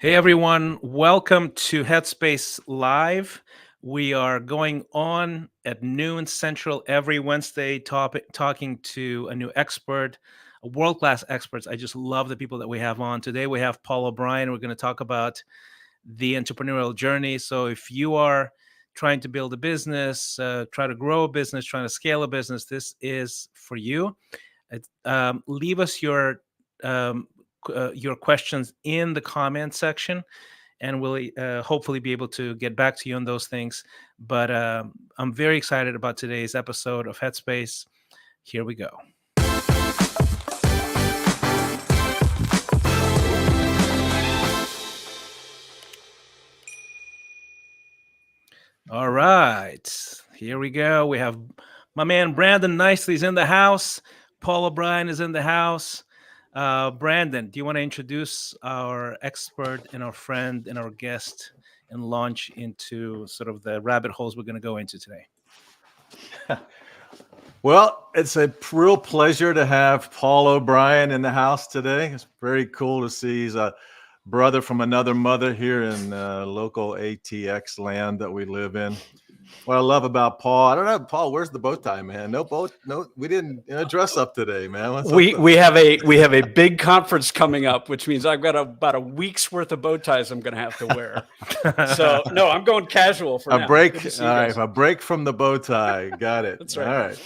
Hey everyone, welcome to Headspace Live. We are going on at noon Central every Wednesday, talking to a new expert, a world-class experts. I just love the people that we have on. Today we have Paul O'Brien. We're going to talk about the entrepreneurial journey. So if you are trying to build a business, try to grow a business, trying to scale a business, this is for you. Leave us your questions in the comment section, and we'll hopefully be able to get back to you on those things. But I'm very excited about today's episode of Headspace. Here we go. All right, here we go. We have my man Brandon Nicely's in the house. Paul O'Brien is in the house. Brandon, do you want to introduce our expert and our friend and our guest and launch into sort of the rabbit holes we're going to go into today? Well, it's a real pleasure to have Paul O'Brien in the house today. It's very cool to see he's a brother from another mother here in local ATX land that we live in. What I love about Paul, I don't know, Paul, where's the bow tie, man? No bow, no, we didn't dress up today, man. We have a big conference coming up, which means I've got about a week's worth of bow ties I'm going to have to wear. So no, I'm going casual for now. All right, a break from the bow tie. Got it. That's right. All right.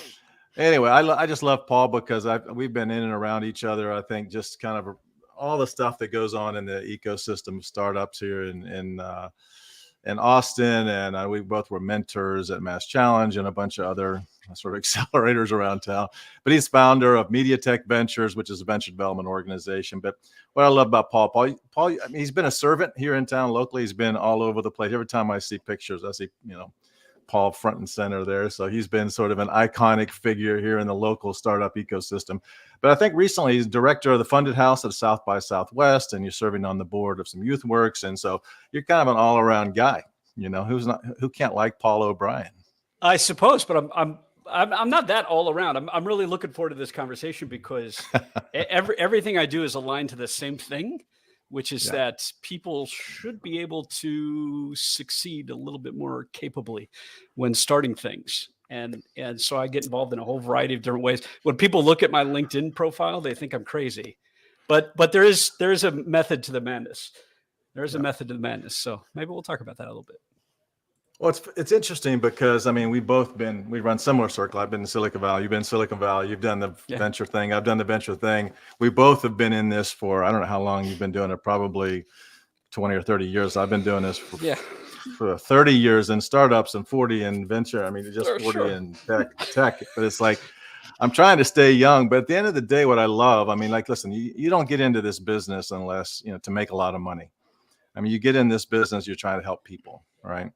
Anyway, I just love Paul because we've been in and around each other. I think just kind of all the stuff that goes on in the ecosystem of startups here in Austin, and we both were mentors at Mass Challenge and a bunch of other sort of accelerators around town. But he's founder of Media Tech Ventures, which is a venture development organization. But what I love about Paul, I mean, he's been a servant here in town locally. He's been all over the place. Every time I see pictures, I see Paul front and center there. So he's been sort of an iconic figure here in the local startup ecosystem. But I think recently he's director of the Funded House at South by Southwest, and you're serving on the board of some youth works. And so you're kind of an all around guy, who can't like Paul O'Brien? I suppose, but I'm not that all around. I'm really looking forward to this conversation because everything I do is aligned to the same thing, which is that people should be able to succeed a little bit more capably when starting things. And so I get involved in a whole variety of different ways. When people look at my LinkedIn profile, they think I'm crazy, but there is a method to the madness. There is a method to the madness. So maybe we'll talk about that a little bit. Well, it's interesting because, I mean, we run similar circle. I've been in Silicon Valley. You've been in Silicon Valley. You've done the venture thing. I've done the venture thing. We both have been in this for, I don't know how long you've been doing it, probably 20 or 30 years. I've been doing this for 30 years in startups and 40 in venture. I mean, just 40 in tech. But it's like, I'm trying to stay young. But at the end of the day, what I love, I mean, like, listen, you don't get into this business unless, to make a lot of money. I mean, you get in this business, you're trying to help people, right?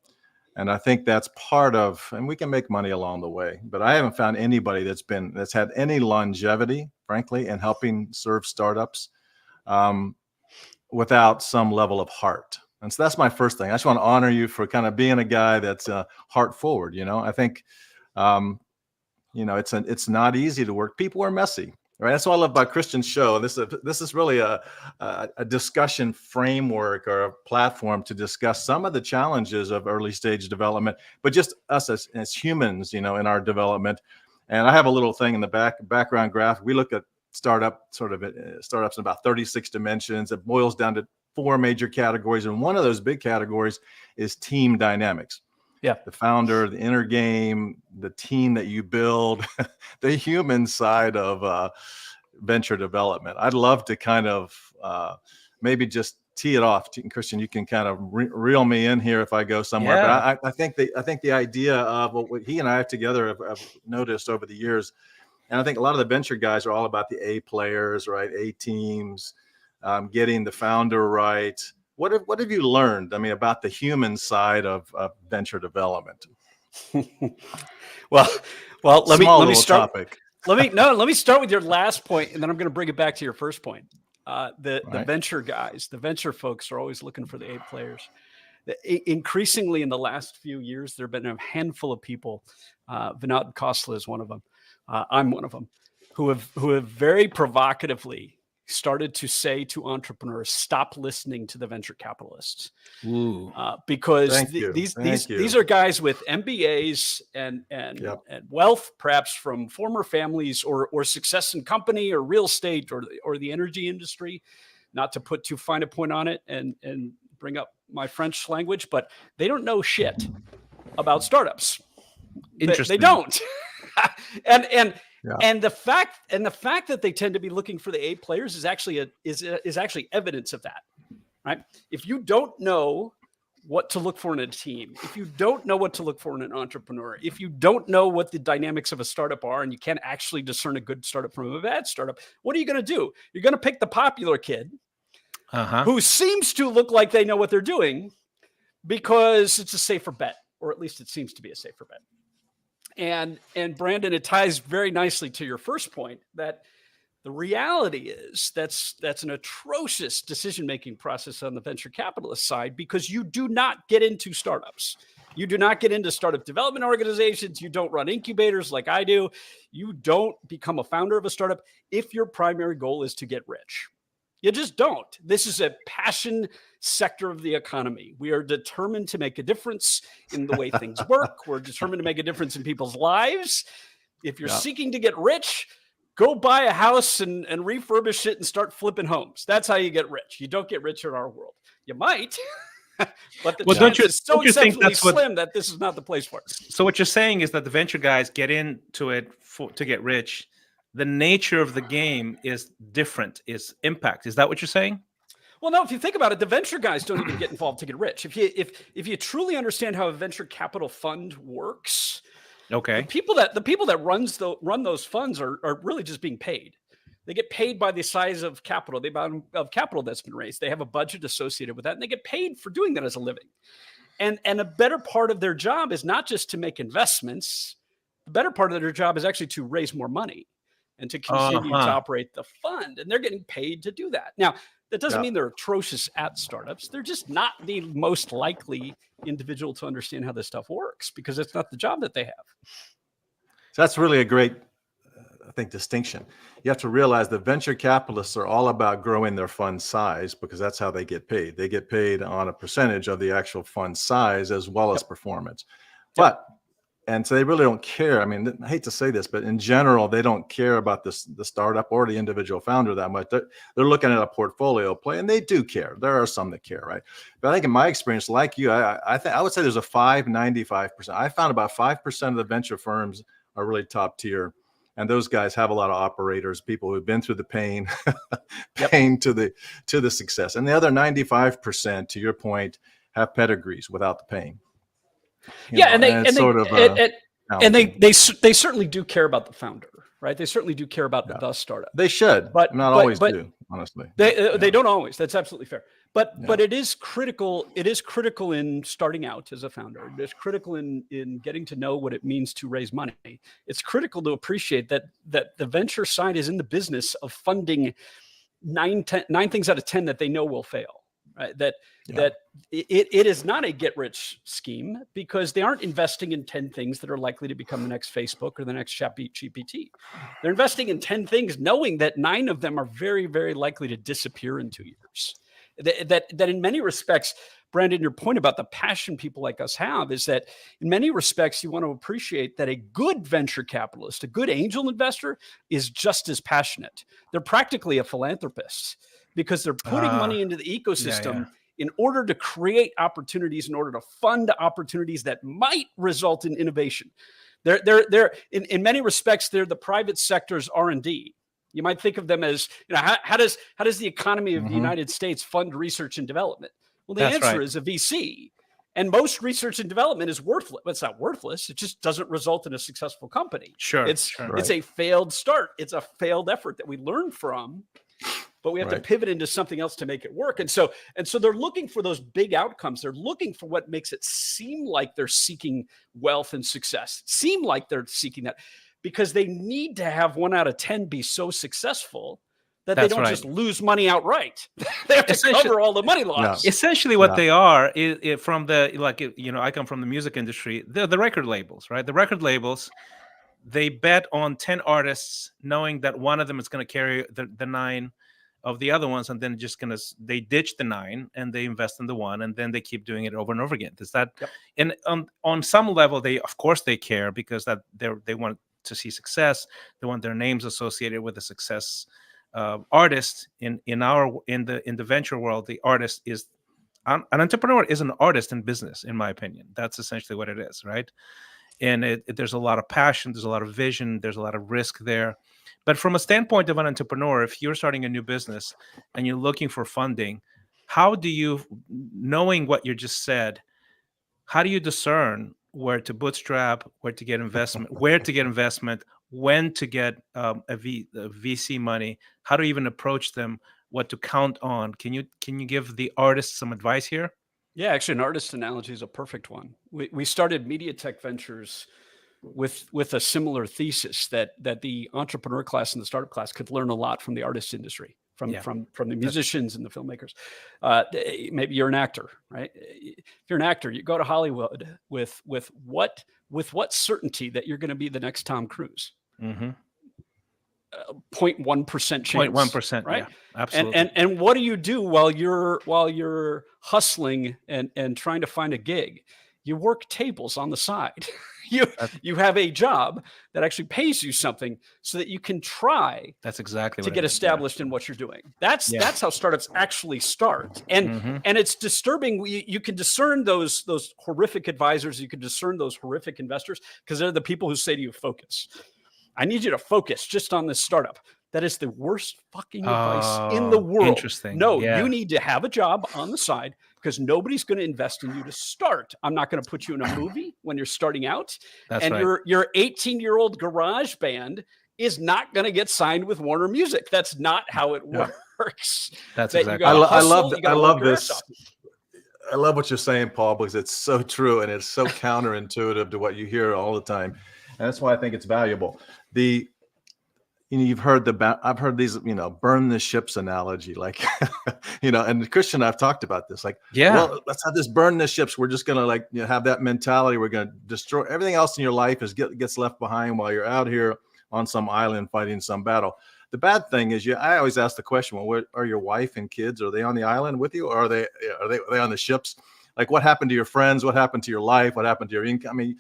And I think that's part of, and we can make money along the way, but I haven't found anybody that's had any longevity, frankly, in helping serve startups without some level of heart. And so that's my first thing. I just want to honor you for kind of being a guy that's heart forward. I think, it's not easy to work. People are messy. Right. That's what I love about Christian's show. This is really a discussion framework or a platform to discuss some of the challenges of early stage development, but just us as humans, in our development. And I have a little thing in the background graph. We look at startups in about 36 dimensions. It boils down to 4 major categories. And one of those big categories is team dynamics. Yeah, the founder, the inner game, the team that you build, the human side of venture development. I'd love to kind of maybe just tee it off. Christian, you can kind of reel me in here if I go somewhere. Yeah. But I think the idea of what he and I together have noticed over the years, and I think a lot of the venture guys are all about the A players, right? A teams, getting the founder right. What have you learned? I mean, about the human side of venture development? Well, let me start. Topic. Let me start with your last point, and then I'm going to bring it back to your first point. The venture guys, the venture folks are always looking for the A players. Increasingly, in the last few years, there have been a handful of people. Vinod Khosla is one of them. I'm one of them, who have very provocatively started to say to entrepreneurs, stop listening to the venture capitalists. Ooh. Because Thank you. these are guys with MBAs and wealth, perhaps from former families or success in company or real estate or the energy industry. Not to put too fine a point on it and bring up my French language, but they don't know shit about startups. Interesting. They don't. And the fact that they tend to be looking for the A players is actually evidence of that, right? If you don't know what to look for in a team, if you don't know what to look for in an entrepreneur, if you don't know what the dynamics of a startup are, and you can't actually discern a good startup from a bad startup, what are you going to do? You're going to pick the popular kid who seems to look like they know what they're doing because it's a safer bet, or at least it seems to be a safer bet. And Brandon, it ties very nicely to your first point that the reality is that's an atrocious decision-making process on the venture capitalist side, because you do not get into startups. You do not get into startup development organizations. You don't run incubators like I do. You don't become a founder of a startup if your primary goal is to get rich. You just don't. This is a passion sector of the economy. We are determined to make a difference in the way things work. We're determined to make a difference in people's lives. If you're seeking to get rich, go buy a house and refurbish it and start flipping homes. That's how you get rich. You don't get rich in our world. You might, but the chance is so exceptionally slim that this is not the place for it. So what you're saying is that the venture guys get into it to get rich. The nature of the game is different, is impact. Is that what you're saying? Well, no, if you think about it, the venture guys don't even get involved to get rich. If you truly understand how a venture capital fund works, okay, the people that run those funds are really just being paid. They get paid by the size of capital, the amount of capital that's been raised. They have a budget associated with that, and they get paid for doing that as a living. And a better part of their job is not just to make investments. The better part of their job is actually to raise more money and to continue to operate the fund. And they're getting paid to do that. Now, that doesn't mean they're atrocious at startups. They're just not the most likely individual to understand how this stuff works, because it's not the job that they have. So that's really a great, I think, distinction. You have to realize that venture capitalists are all about growing their fund size, because that's how they get paid. They get paid on a percentage of the actual fund size as well as performance. And so they really don't care. I mean, I hate to say this, but in general, they don't care about the startup or the individual founder that much. They're looking at a portfolio play, and they do care. There are some that care, right? But I think in my experience, like you, I would say there's a 95%. I found about 5% of the venture firms are really top tier. And those guys have a lot of operators, people who've been through the pain, to the success. And the other 95%, to your point, have pedigrees without the pain. And they certainly do care about the founder, right? They certainly do care about the startup. They should, but not always do, honestly. They don't always. That's absolutely fair. But it is critical. It is critical in starting out as a founder. It is critical in getting to know what it means to raise money. It's critical to appreciate that the venture side is in the business of funding 9 things out of 10 that they know will fail. Right? That it is not a get rich scheme, because they aren't investing in 10 things that are likely to become the next Facebook or the next ChatGPT. They're investing in 10 things knowing that 9 of them are very, very likely to disappear in 2 years. That in many respects, Brandon, your point about the passion people like us have is that in many respects, you want to appreciate that a good venture capitalist, a good angel investor, is just as passionate. They're practically a philanthropist, because they're putting money into the ecosystem in order to create opportunities, in order to fund opportunities that might result in innovation. They're in many respects, they're the private sector's R&D. You might think of them as, how does the economy of the United States fund research and development? Well, the answer is a VC. And most research and development is worthless. It's not worthless. It just doesn't result in a successful company. It's a failed start. It's a failed effort that we learn from, but we have to pivot into something else to make it work. And so they're looking for those big outcomes. They're looking for what makes it seem like they're seeking wealth and success, seem like they're seeking that, because they need to have 1 out of 10 be so successful that they don't just lose money outright. They have to cover all the money loss. Essentially what they are is from I come from the music industry, the record labels, right? The record labels, they bet on 10 artists knowing that one of them is going to carry the 9. of the other ones, and then they ditch the 9 and they invest in the 1, and then they keep doing it over and over again. Is that? Yep. And on some level, of course they care, because that they want to see success. They want their names associated with the success. Artist in the venture world, the artist is an entrepreneur is an artist in business, in my opinion. That's essentially what it is, right? And there's a lot of passion, there's a lot of vision, there's a lot of risk there. But from a standpoint of an entrepreneur, if you're starting a new business and you're looking for funding, how do you, knowing what you just said, how do you discern where to bootstrap, where to get investment, when to get VC money, how to even approach them, what to count on? Can you give the artists some advice here? Yeah, actually, an artist analogy is a perfect one. We started Media Tech Ventures with a similar thesis that the entrepreneur class and the startup class could learn a lot from the artist industry, from the musicians and the filmmakers. Maybe you're an actor, right? If you're an actor, you go to Hollywood with what certainty that you're going to be the next Tom Cruise? 0.1% chance. 0.1%, right? Yeah, absolutely. And what do you do while you're hustling and trying to find a gig? You work tables on the side. You have a job that actually pays you something so that you can try. That's exactly to what get established in what you're doing. That's how startups actually start. And it's disturbing. You can discern those horrific advisors. You can discern those horrific investors, because they're the people who say to you, focus. I need you to focus just on this startup. That is the worst fucking advice in the world. Interesting. No, you need to have a job on the side, because nobody's going to invest in you to start. I'm not going to put you in a movie when you're starting out. That's right. Your 18-year-old garage band is not going to get signed with Warner Music. That's not how it works. That's exactly. I love this. I love what you're saying, Paul, because it's so true and it's so counterintuitive to what you hear all the time. And that's why I think it's valuable. I've heard these, burn the ships analogy, like, and Christian and I've talked about this, like, well, let's have this burn the ships. We're just going to have that mentality. We're going to destroy everything else in your life gets left behind while you're out here on some island fighting some battle. The bad thing is I always ask the question, well, where are your wife and kids? Are they on the island with you? Or are they on the ships? Like, what happened to your friends? What happened to your life? What happened to your income? I mean,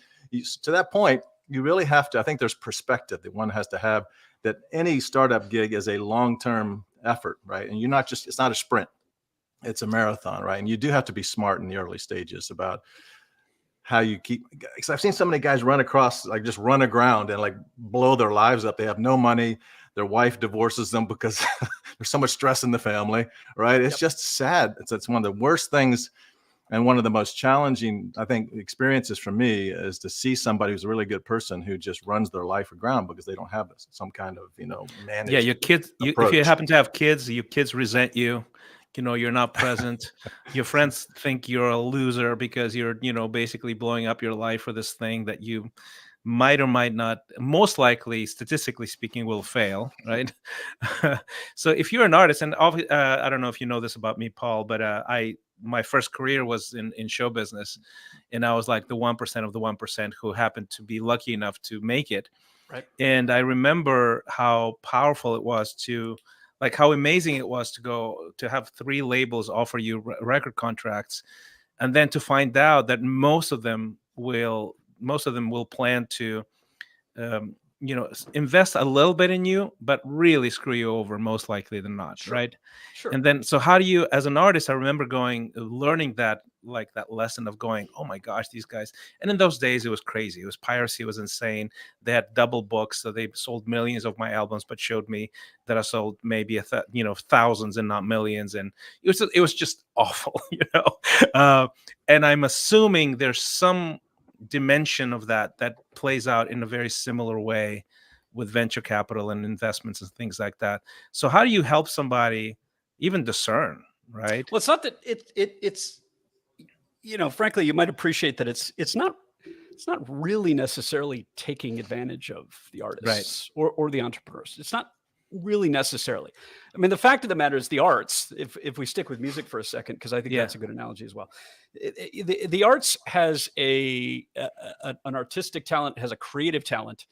to that point, you really have to, I think there's perspective that one has to have, that any startup gig is a long-term effort, right? And it's not a sprint, it's a marathon, right? And you do have to be smart in the early stages about how you keep, because I've seen so many guys run aground and like blow their lives up. They have no money. Their wife divorces them because there's so much stress in the family, right? It's just sad. It's one of the worst things. And one of the most challenging, I think, experiences for me is to see somebody who's a really good person who just runs their life aground because they don't have some kind of, managed. Yeah, your kids, if you happen to have kids, your kids resent you. You're not present. Your friends think you're a loser because you're, basically blowing up your life for this thing that you might or might not, most likely, statistically speaking, will fail, right? So if you're an artist, and I don't know if you know this about me, Paul, but my first career was in show business, and I was like the 1% of the 1% who happened to be lucky enough to make it. Right. And I remember how powerful it was how amazing it was to have 3 labels offer you record contracts, and then to find out that most of them will plan to invest a little bit in you, but really screw you over most likely than not. Sure. Right. Sure. And then, so how do you, as an artist, I remember learning that lesson of going, oh my gosh, these guys. And in those days, it was crazy. It was piracy. It was insane. They had double books. So they sold millions of my albums, but showed me that I sold maybe thousands and not millions. And it was just awful, and I'm assuming there's some dimension of that plays out in a very similar way with venture capital and investments and things like that. So how do you help somebody even discern, right? Well, it's not that it's frankly, you might appreciate that it's not really necessarily taking advantage of the artists, right, or the entrepreneurs. It's not really necessarily. I mean, the fact of the matter is the arts, if we stick with music for a second, because I think that's a good analogy as well. The arts has an artistic talent, has a creative talent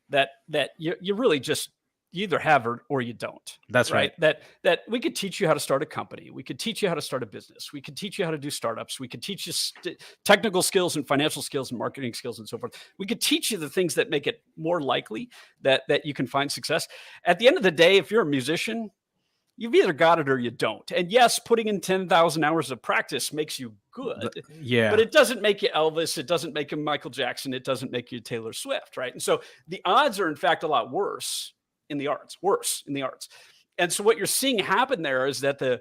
that you really just, You either have or you don't. That's right. That we could teach you how to start a company. We could teach you how to start a business. We could teach you how to do startups. We could teach you technical skills and financial skills and marketing skills and so forth. We could teach you the things that make it more likely that you can find success. At the end of the day, if you're a musician, you've either got it or you don't. And yes, putting in 10,000 hours of practice makes you good. Yeah. But it doesn't make you Elvis. It doesn't make you Michael Jackson. It doesn't make you Taylor Swift, right? And so the odds are, in fact, a lot worse in the arts. And so what you're seeing happen there is that the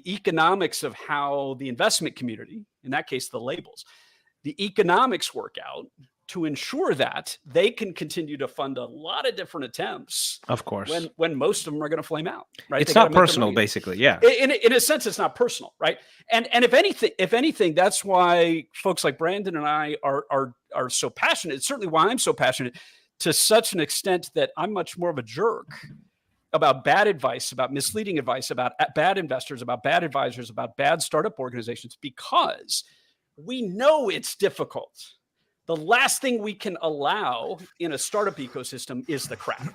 economics of how the investment community, in that case, the labels, the economics work out to ensure that they can continue to fund a lot of different attempts. Of course. When most of them are going to flame out, right? It's not personal, basically. Yeah. In a sense, it's not personal, right? And if anything, that's why folks like Brandon and I are so passionate. It's certainly why I'm so passionate, to such an extent that I'm much more of a jerk about bad advice, about misleading advice, about bad investors, about bad advisors, about bad startup organizations, because we know it's difficult. The last thing we can allow in a startup ecosystem is the crap.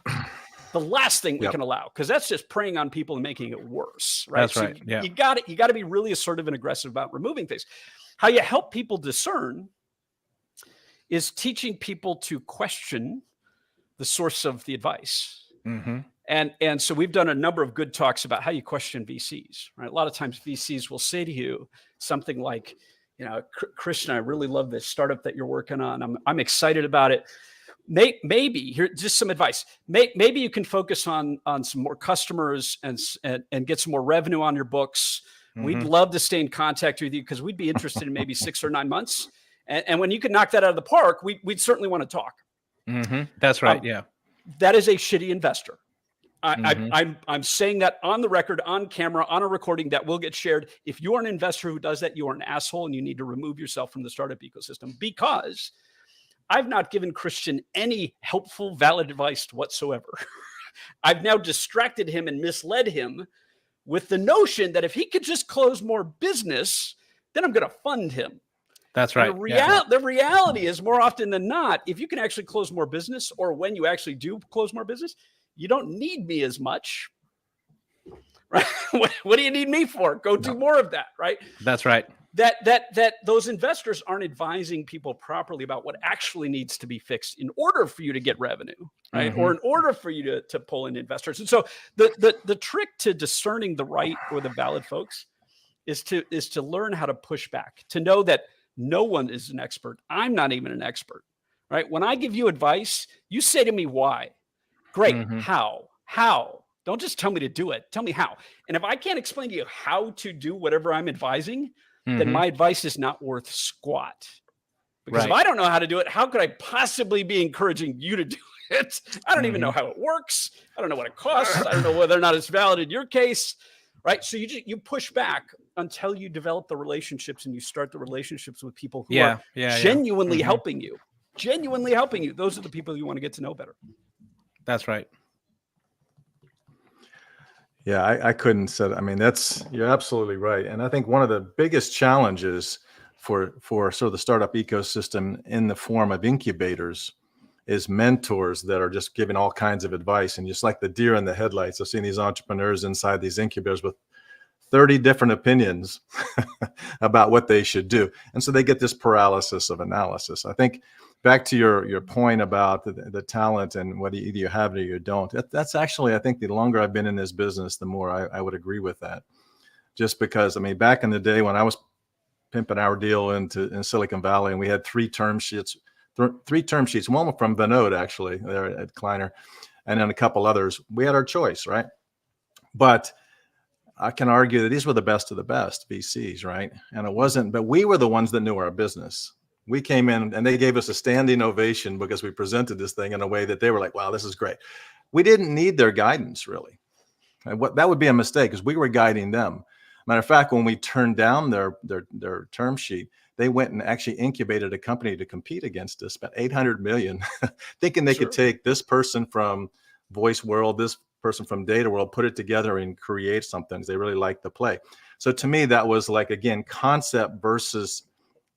The last thing we can allow, because that's just preying on people and making it worse, right? That's right. Yeah. You got to be really assertive and aggressive about removing things. How you help people discern is teaching people to question the source of the advice. Mm-hmm. And so we've done a number of good talks about how you question VCs, right? A lot of times VCs will say to you something like, Christian, I really love this startup that you're working on. I'm excited about it. Maybe here, just some advice. Maybe you can focus on some more customers and get some more revenue on your books. Mm-hmm. We'd love to stay in contact with you because we'd be interested in maybe 6 or 9 months. And when you can knock that out of the park, we'd certainly want to talk. Mm-hmm. That's right. Yeah. That is a shitty investor. Mm-hmm. I'm saying that on the record, on camera, on a recording that will get shared. If you're an investor who does that, you are an asshole and you need to remove yourself from the startup ecosystem, because I've not given Christian any helpful, valid advice whatsoever. I've now distracted him and misled him with the notion that if he could just close more business, then I'm going to fund him. That's right. The reality is, more often than not, if you can actually close more business, or when you actually do close more business, you don't need me as much, right? What do you need me for? Go do more of that, right? That's right. That those investors aren't advising people properly about what actually needs to be fixed in order for you to get revenue, right? Mm-hmm. Or in order for you to pull in investors. And so the trick to discerning the right or the valid folks is to learn how to push back, to know that no one is an expert. I'm not even an expert, right? When I give you advice, you say to me, why? Great. Mm-hmm. How? Don't just tell me to do it. Tell me how. And if I can't explain to you how to do whatever I'm advising, mm-hmm. then my advice is not worth squat. Because if I don't know how to do it, how could I possibly be encouraging you to do it? I don't even know how it works. I don't know what it costs. I don't know whether or not it's valid in your case, right? So you push back until you develop the relationships and you start the relationships with people who are genuinely mm-hmm. helping you. Genuinely helping you. Those are the people you want to get to know better. That's right. Yeah, I couldn't say that. I mean, you're absolutely right. And I think one of the biggest challenges for sort of the startup ecosystem in the form of incubators is mentors that are just giving all kinds of advice. And just like the deer in the headlights, I've seen these entrepreneurs inside these incubators with 30 different opinions about what they should do. And so they get this paralysis of analysis. I think back to your point about the talent and whether either you have it or you don't, that's actually, I think the longer I've been in this business, the more I would agree with that. Just because, I mean, back in the day when I was pimping our deal in Silicon Valley, and we had three term sheets, one from Vinod, actually, there at Kleiner, and then a couple others. We had our choice, right? But I can argue that these were the best of the best VCs, right? And it wasn't, but we were the ones that knew our business. We came in and they gave us a standing ovation because we presented this thing in a way that they were like, wow, this is great. We didn't need their guidance, really. And that would be a mistake because we were guiding them. Matter of fact, when we turned down their term sheet, they went and actually incubated a company to compete against us, spent $800 million, thinking they could take this person from Voice World, this person from Data World, put it together and create something. They really liked the play. So to me, that was like, again, concept versus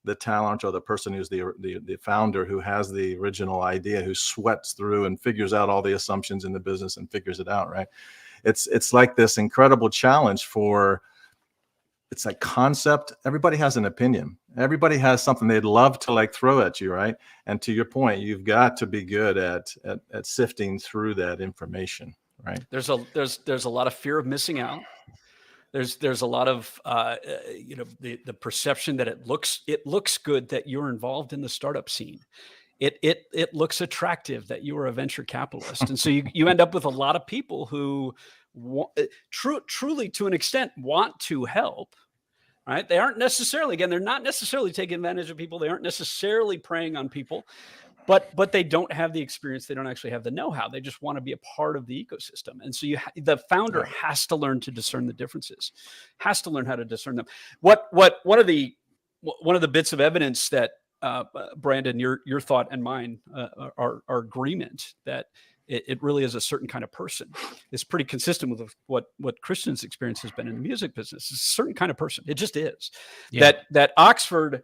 the talent or the person who's the founder, who has the original idea, who sweats through and figures out all the assumptions in the business and figures it out, right? It's like this incredible challenge for, it's like concept. Everybody has an opinion. Everybody has something they'd love to like throw at you, right? And to your point, you've got to be good at sifting through that information, right? There's a lot of fear of missing out. There's a lot of the perception that it looks good that you're involved in the startup scene. It looks attractive that you are a venture capitalist, and so you end up with a lot of people who truly, to an extent, want to help. Right? They aren't necessarily, again, they're not necessarily taking advantage of people. They aren't necessarily preying on people, but they don't have the experience. They don't actually have the know-how. They just want to be a part of the ecosystem. And so the founder has to learn to discern the differences, has to learn how to discern them. One of the bits of evidence that Brandon, your thought and mine are agreement that it really is a certain kind of person. It's pretty consistent with what Christian's experience has been in the music business. It's a certain kind of person. It just is. Yeah. That Oxford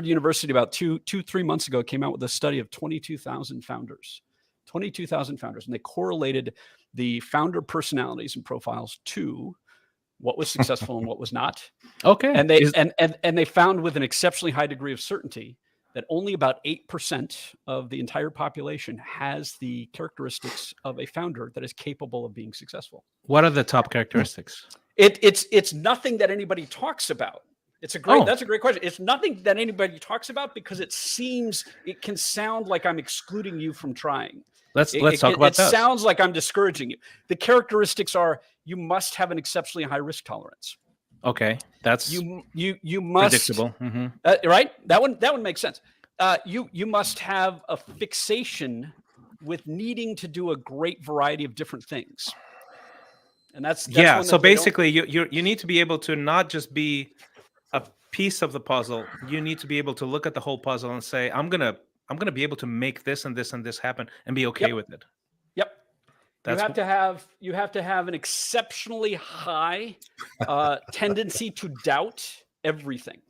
University about 3 months ago came out with a study of 22,000 founders. 22,000 founders, and they correlated the founder personalities and profiles to what was successful and what was not. Okay. And they found with an exceptionally high degree of certainty that only about 8% of the entire population has the characteristics of a founder that is capable of being successful. What are the top characteristics? It's nothing that anybody talks about. That's a great question. It's nothing that anybody talks about because it can sound like I'm excluding you from trying. Let's talk about that. It sounds like I'm discouraging you. The characteristics are: you must have an exceptionally high risk tolerance. Okay, that's you must predictable, right? That one makes sense. You must have a fixation with needing to do a great variety of different things, and that's yeah. So basically, you need to be able to not just be a piece of the puzzle. You need to be able to look at the whole puzzle and say, I'm gonna be able to make this and this and this happen and be okay with it. Yep. You have to have an exceptionally high tendency to doubt everything,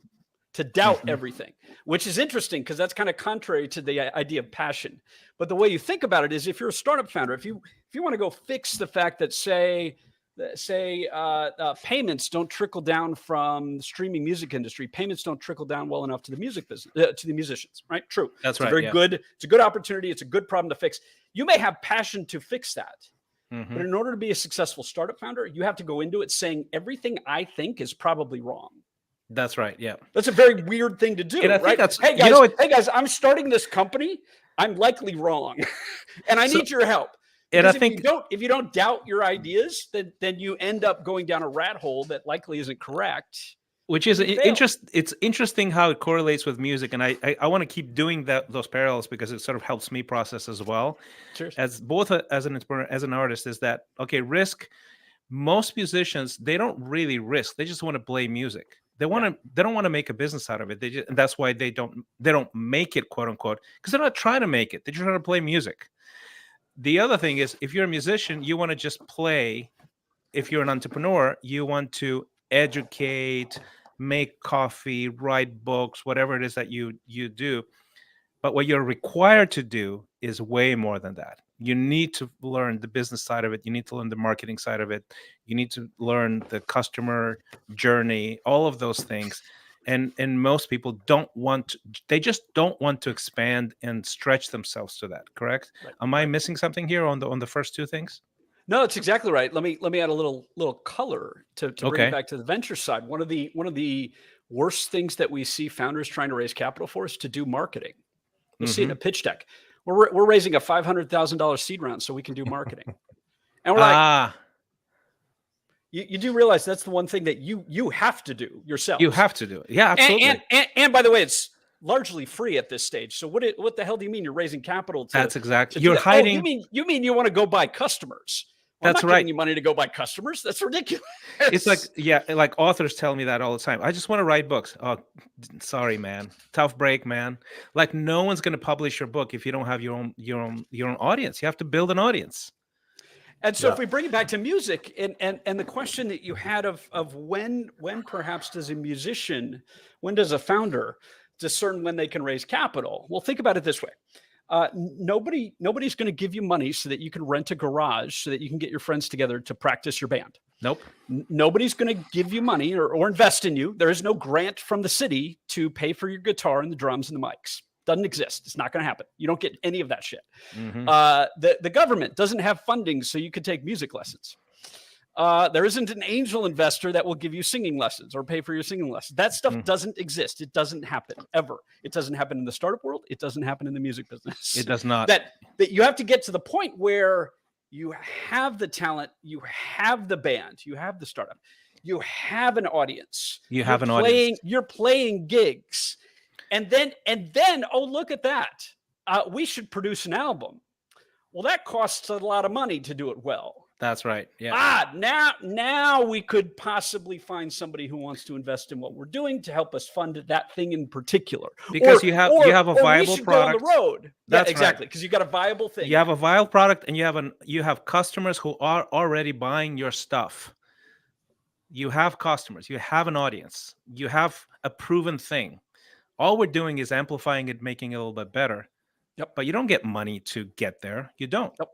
everything, which is interesting because that's kind of contrary to the idea of passion. But the way you think about it is, if you're a startup founder, if you want to go fix the fact that say payments don't trickle down from the streaming music industry, payments don't trickle down well enough to the music business, to the musicians, right? True. That's right. It's a good opportunity. It's a good problem to fix. You may have passion to fix that. Mm-hmm. But in order to be a successful startup founder, you have to go into it saying everything I think is probably wrong. That's right. Yeah. That's a very weird thing to do. And I right? think hey guys, I'm starting this company. I'm likely wrong. And I need your help. And I think if you don't doubt your ideas, then you end up going down a rat hole that likely isn't correct. Which is it's interesting how it correlates with music, and I want to keep doing those parallels because it sort of helps me process as well. Cheers. As both as an artist, is that okay? Risk. Most musicians, they don't really risk; they just want to play music. They don't want to make a business out of it. And that's why they don't make it, quote unquote, because they're not trying to make it. They're just trying to play music. The other thing is, if you're a musician, you want to just play. If you're an entrepreneur, you want to educate, make coffee, write books, whatever it is that you do. But what you're required to do is way more than that. You need to learn the business side of it. You need to learn the marketing side of it. You need to learn the customer journey, all of those things. And most people they just don't want to expand and stretch themselves to that. Correct? Right. Am I missing something here on the first two things? No, it's exactly right. Let me add a little color to bring it back to the venture side. One of the worst things that we see founders trying to raise capital for is to do marketing. We'll see it in a pitch deck. We're raising a $500,000 seed round so we can do marketing, and we're like, you do realize that's the one thing that you have to do yourself. You have to do it. Yeah, absolutely. And by the way, it's largely free at this stage. So what the hell do you mean you're raising capital? That's exactly. You're hiding. Oh, you mean you want to go buy customers? Well, that's I'm not right. giving you money to go buy customers. That's ridiculous. It's like authors tell me that all the time. I just want to write books. Oh, sorry, man. Tough break, man. Like no one's going to publish your book if you don't have your own audience. You have to build an audience. And so if we bring it back to music and the question that you had of when perhaps does a founder discern when they can raise capital. Well, think about it this way. Nobody's going to give you money so that you can rent a garage so that you can get your friends together to practice your band. Nope. Nobody's going to give you money or invest in you. There is no grant from the city to pay for your guitar and the drums and the mics. Doesn't exist. It's not going to happen. You don't get any of that shit. Mm-hmm. The government doesn't have funding so you could take music lessons. There isn't an angel investor that will give you singing lessons or pay for your singing lessons. That stuff doesn't exist. It doesn't happen ever. It doesn't happen in the startup world. It doesn't happen in the music business. It does not. That you have to get to the point where you have the talent, you have the band, you have the startup, you have an audience. Audience. You're playing gigs. And then, oh, look at that. We should produce an album. Well, that costs a lot of money to do it well. That's right. Yeah. Now we could possibly find somebody who wants to invest in what we're doing to help us fund that thing in particular. Because you have a viable product. Go on the road. That's yeah, exactly. Because you got a viable thing. You have a viable product, and you have customers who are already buying your stuff. You have customers. You have an audience. You have a proven thing. All we're doing is amplifying it, making it a little bit better. Yep. But you don't get money to get there. You don't. Nope.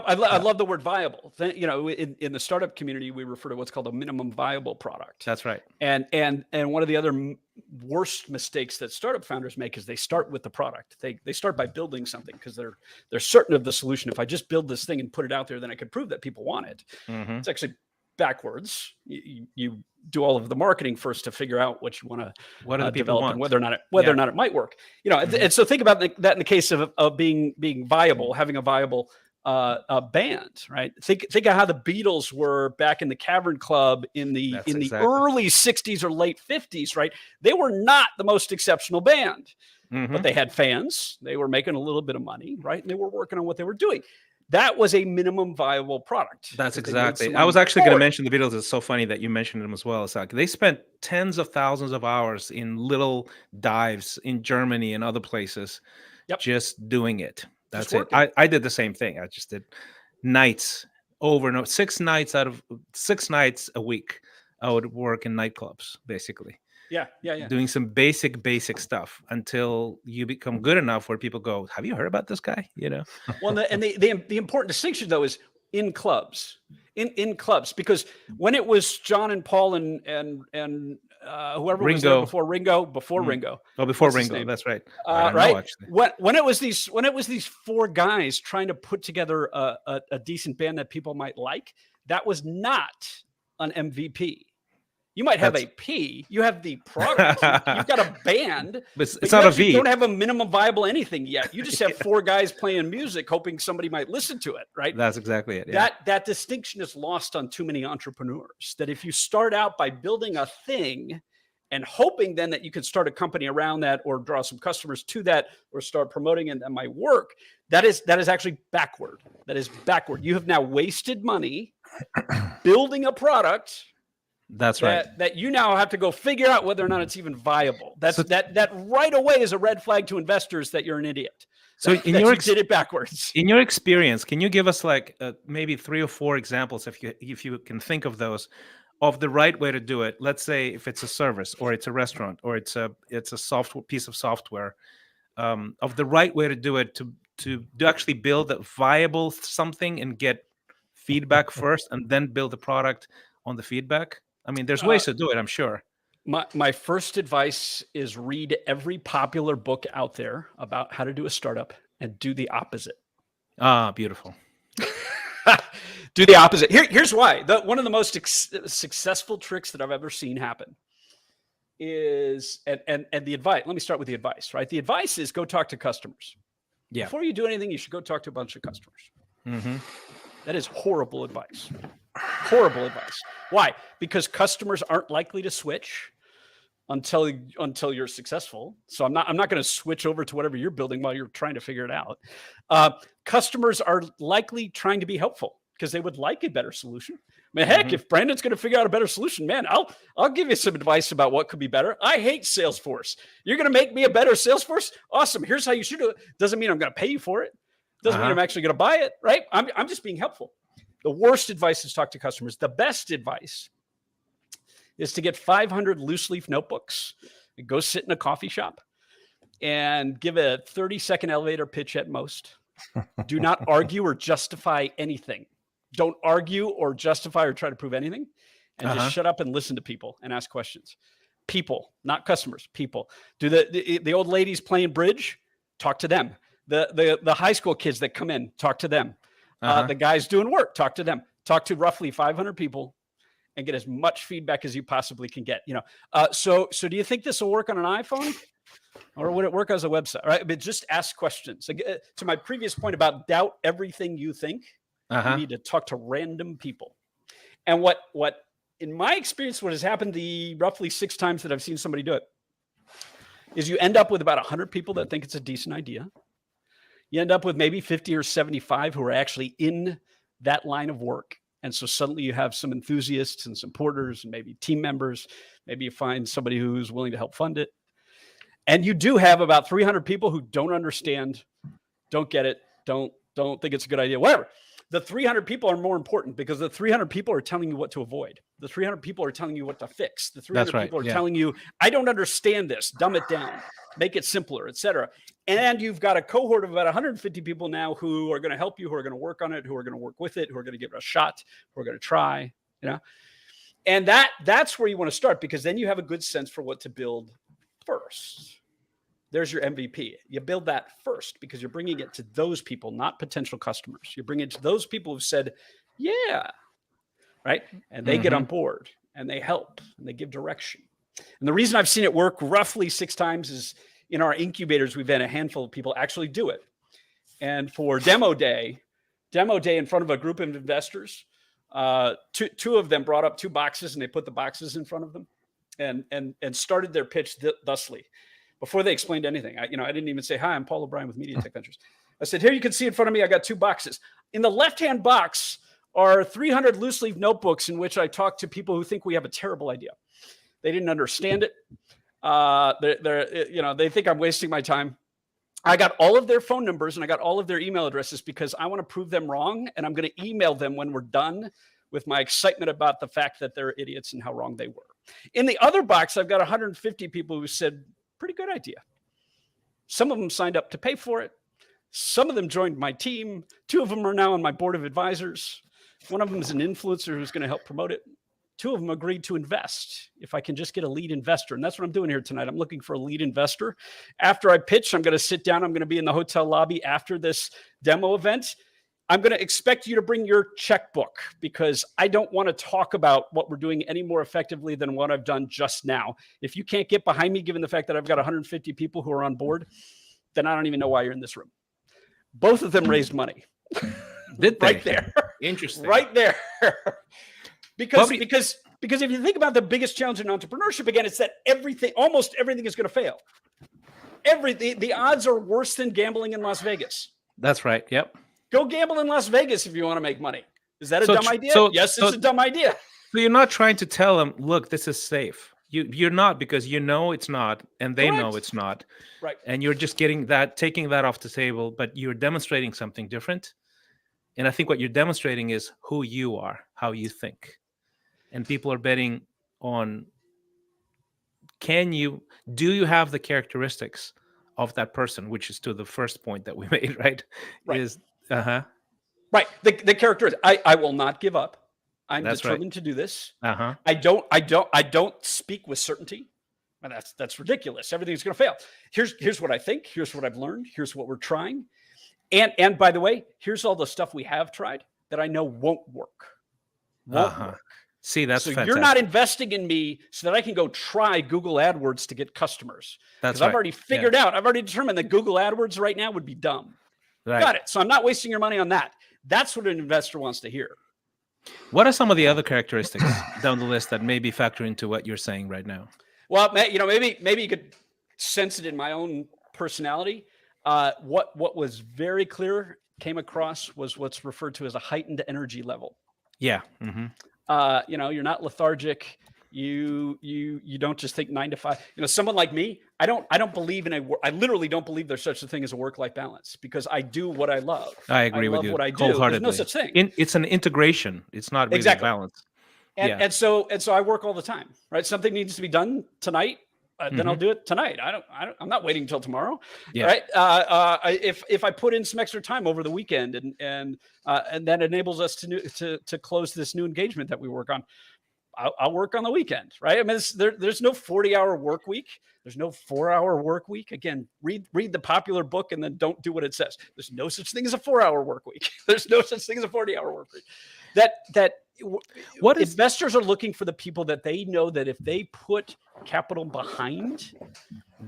I love the word viable. In the startup community, we refer to what's called a minimum viable product. That's right. And one of the other worst mistakes that startup founders make is they start with the product. They start by building something because they're certain of the solution. If I just build this thing and put it out there, then I could prove that people want it. Mm-hmm. It's actually backwards. You do all of the marketing first to figure out what you want to develop and whether or not it might work. And so think about that in the case of being viable, having a viable band, right? Think of how the Beatles were back in the Cavern Club in the early 60s or late 50s, right? They were not the most exceptional band, but they had fans. They were making a little bit of money, right? And they were working on what they were doing. That was a minimum viable product. That's exactly. I was actually going to mention the Beatles. It's so funny that you mentioned them as well. It's like they spent tens of thousands of hours in little dives in Germany and other places, just doing it. That's it. I did the same thing. I just did nights over and over, 6 nights a week. I would work in nightclubs, basically. Yeah. Doing some basic stuff until you become good enough where people go, "Have you heard about this guy?" Well, the important distinction though is in clubs, in clubs, because when it was John and Paul and whoever Ringo. was there before Ringo, Ringo. Oh, before Ringo, that's right. Right. Actually. When it was these 4 guys trying to put together a decent band that people might like, that was not an MVP. You might have a P. You have the product. You've got a band. But it's not a V. You don't have a minimum viable anything yet. You just have 4 guys playing music, hoping somebody might listen to it, right? That's exactly it. Yeah. That distinction is lost on too many entrepreneurs. That if you start out by building a thing and hoping then that you can start a company around that or draw some customers to that or start promoting it that might work, that is actually backward. That is backward. You have now wasted money building a product. That's right. That you now have to go figure out whether or not it's even viable. That right away is a red flag to investors that you're an idiot. So you did it backwards. In your experience, can you give us like maybe 3 or 4 examples, if you can think of those, of the right way to do it? Let's say if it's a service or it's a restaurant or it's a software piece of software, of the right way to do it to actually build a viable something and get feedback first and then build the product on the feedback. I mean, there's ways to do it, I'm sure. My first advice is read every popular book out there about how to do a startup and do the opposite. Beautiful. Do the opposite. Here's why. One of the most successful tricks that I've ever seen happen is, and the advice, let me start with the advice, right? The advice is go talk to customers. Yeah. Before you do anything, you should go talk to a bunch of customers. Mm-hmm. That is horrible advice. Horrible advice. Why? Because customers aren't likely to switch until you're successful. So I'm not going to switch over to whatever you're building while you're trying to figure it out. Customers are likely trying to be helpful because they would like a better solution. I mean, heck, if Brandon's going to figure out a better solution, man, I'll give you some advice about what could be better. I hate Salesforce. You're going to make me a better Salesforce? Awesome. Here's how you should do it. Doesn't mean I'm going to pay you for it. Doesn't mean I'm actually going to buy it, right? I'm just being helpful. The worst advice is talk to customers. The best advice is to get 500 loose leaf notebooks Go sit in a coffee shop and give a 30-second elevator pitch at most. Do not argue or justify anything. Don't argue or justify or try to prove anything. And just shut up and listen to people and ask questions. People, not customers, people. Do the old ladies playing bridge? Talk to them. The high school kids that come in, talk to them. The guys doing work, talk to them. Talk to roughly 500 people and get as much feedback as you possibly can get. So do you think this will work on an iPhone? Or would it work as a website? Right? But just ask questions. To my previous point about doubt everything you think, you need to talk to random people. And what in my experience, what has happened the roughly 6 times that I've seen somebody do it is you end up with about 100 people that think it's a decent idea. You end up with maybe 50 or 75 who are actually in that line of work. And so suddenly you have some enthusiasts and supporters and maybe team members. Maybe you find somebody who's willing to help fund it. And you do have about 300 people who don't understand, don't get it, don't think it's a good idea, whatever. The 300 people are more important because the 300 people are telling you what to avoid. The 300 people are telling you what to fix. The 300 people are telling you, I don't understand this, dumb it down, make it simpler, etc. And you've got a cohort of about 150 people now who are going to help you, who are going to work on it, who are going to work with it, who are going to give it a shot, who are going to try, And that's where you want to start, because then you have a good sense for what to build first. There's your MVP. You build that first because you're bringing it to those people, not potential customers. You're bringing it to those people who've said, yeah, right? And they get on board and they help and they give direction. And the reason I've seen it work roughly 6 times is in our incubators, we've had a handful of people actually do it. And for demo day in front of a group of investors, two of them brought up 2 boxes and they put the boxes in front of them and started their pitch thusly. Before they explained anything, I didn't even say, hi, I'm Paul O'Brien with Media Tech Ventures. I said, here you can see in front of me, I got 2 boxes. In the left-hand box are 300 loose leaf notebooks in which I talk to people who think we have a terrible idea. They didn't understand it. They think I'm wasting my time. I got all of their phone numbers and I got all of their email addresses because I want to prove them wrong. And I'm going to email them when we're done with my excitement about the fact that they're idiots and how wrong they were. In the other box, I've got 150 people who said, pretty good idea. Some of them signed up to pay for it. Some of them joined my team. 2 of them are now on my board of advisors. One of them is an influencer who's going to help promote it. 2 of them agreed to invest if I can just get a lead investor. And that's what I'm doing here tonight. I'm looking for a lead investor. After I pitch, I'm going to sit down. I'm going to be in the hotel lobby after this demo event. I'm going to expect you to bring your checkbook because I don't want to talk about what we're doing any more effectively than what I've done just now. If you can't get behind me, given the fact that I've got 150 people who are on board, then I don't even know why you're in this room. Both of them raised money. Did they? Right there. Interesting. Right there. because if you think about the biggest challenge in entrepreneurship, again, it's that almost everything is going to fail. The odds are worse than gambling in Las Vegas. That's right. Yep. Go gamble in Las Vegas if you want to make money. Is that a dumb idea? Yes, it's a dumb idea. So you're not trying to tell them, look, this is safe. You're not, because you know it's not, and they know it's not. Right. And you're just taking that off the table, but you're demonstrating something different. And I think what you're demonstrating is who you are, how you think. And people are betting on, do you have the characteristics of that person, which is to the first point that we made, right? Right. The character, I will not give up. I'm determined to do this. I don't speak with certainty. And that's ridiculous. Everything's going to fail. Here's what I think. Here's what I've learned. Here's what we're trying. And by the way, here's all the stuff we have tried that I know won't work. Won't work. See, that's so fantastic. You're not investing in me so that I can go try Google AdWords to get customers. That's right. I've already figured out. I've already determined that Google AdWords right now would be dumb. Right. Got it. So I'm not wasting your money on that. That's what an investor wants to hear. What are some of the other characteristics down the list that maybe factor into what you're saying right now? Well, maybe you could sense it in my own personality. What was very clear came across was what's referred to as a heightened energy level. Yeah. Mm-hmm. You're not lethargic. You don't just think 9 to 5. Someone like me, I believe in I literally don't believe there's such a thing as a work-life balance because I do what I love. I agree with you. What I do. There's no such thing. It's an integration. It's not really a balance. And so I work all the time, right? Something needs to be done tonight. then I'll do it tonight. I'm not waiting until tomorrow. Yeah. Right. If I put in some extra time over the weekend and that enables us to close this new engagement that we work on, I'll work on the weekend. Right. I mean, there's no 40-hour work week. There's no 4-hour work week. Again, read the popular book and then don't do what it says. There's no such thing as a 4-hour work week. There's no such thing as a 40-hour work week. Investors are looking for the people that they know that if they put capital behind,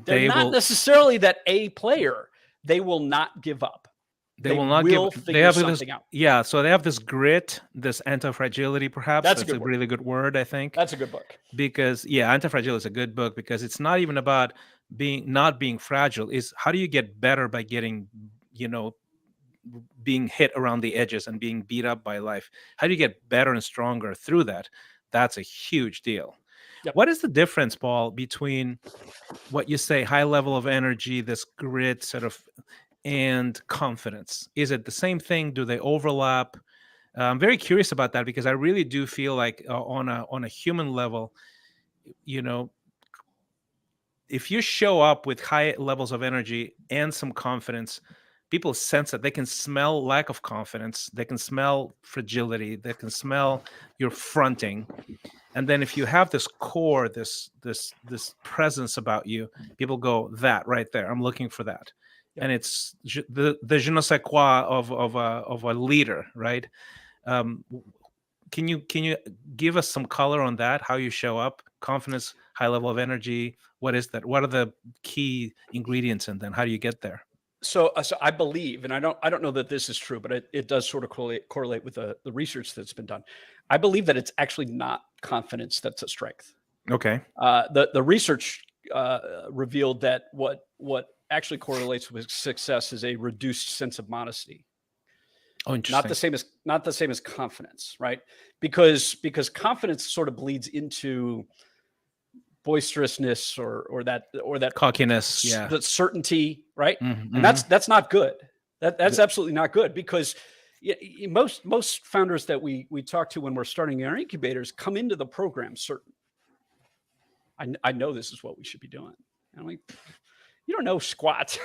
they're not necessarily that A player. They will not give up. They will not figure something out. Yeah, so they have this grit, this anti-fragility, perhaps. That's a really good word, I think. That's a good book. Because, anti-fragile is a good book because it's not even about not being fragile. Is how do you get better by getting, being hit around the edges and being beat up by life? How do you get better and stronger through that? That's a huge deal. Yep. What is the difference, Paul, between what you say, high level of energy, this grit sort of, and confidence? Is it the same thing? Do they overlap? I'm very curious about that because I really do feel like on a human level, if you show up with high levels of energy and some confidence, people sense that. They can smell lack of confidence. They can smell fragility. They can smell your fronting. And then if you have this core, this presence about you, people go, that right there, I'm looking for that. Yep. And it's the je ne sais quoi of a leader, right? Can you give us some color on that? How you show up? Confidence, high level of energy. What is that? What are the key ingredients, and then how do you get there? So I believe, and I don't know that this is true, but it does sort of correlate with the research that's been done. I believe that it's actually not confidence that's a strength. Okay. The research revealed that what actually correlates with success is a reduced sense of modesty. Oh, interesting. Not the same as confidence, right? Because confidence sort of bleeds into boisterousness or that cockiness, that certainty, right? Mm-hmm. And that's not good. That's absolutely not good, because most founders that we talk to when we're starting our incubators come into the program certain. I know this is what we should be doing. And I'm like, you don't know squat,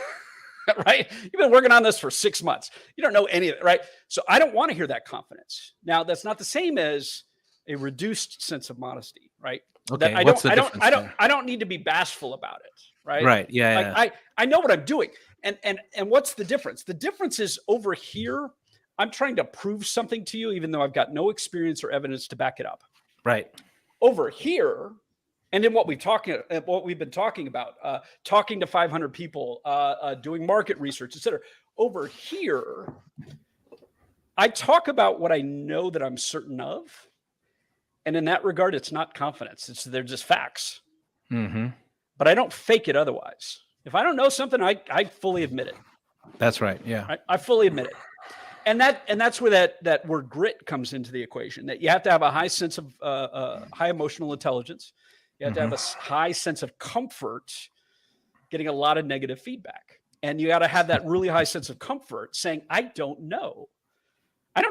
right? You've been working on this for 6 months. You don't know any of it, right? So I don't want to hear that confidence. Now, that's not the same as a reduced sense of modesty, right? Okay. I don't need to be bashful about it, right? Right. Yeah. I know what I'm doing. And what's the difference? The difference is over here, I'm trying to prove something to you, even though I've got no experience or evidence to back it up. Right. Over here, and in what we've been talking about, talking to 500 people, doing market research, et cetera. Over here, I talk about what I know that I'm certain of. And in that regard, it's not confidence. They're just facts. Mm-hmm. But I don't fake it otherwise. If I don't know something, I fully admit it. That's right. Yeah. I fully admit it. And that's where that word grit comes into the equation, that you have to have a high sense of high emotional intelligence. You have to have a high sense of comfort getting a lot of negative feedback. And you got to have that really high sense of comfort saying, I don't know. I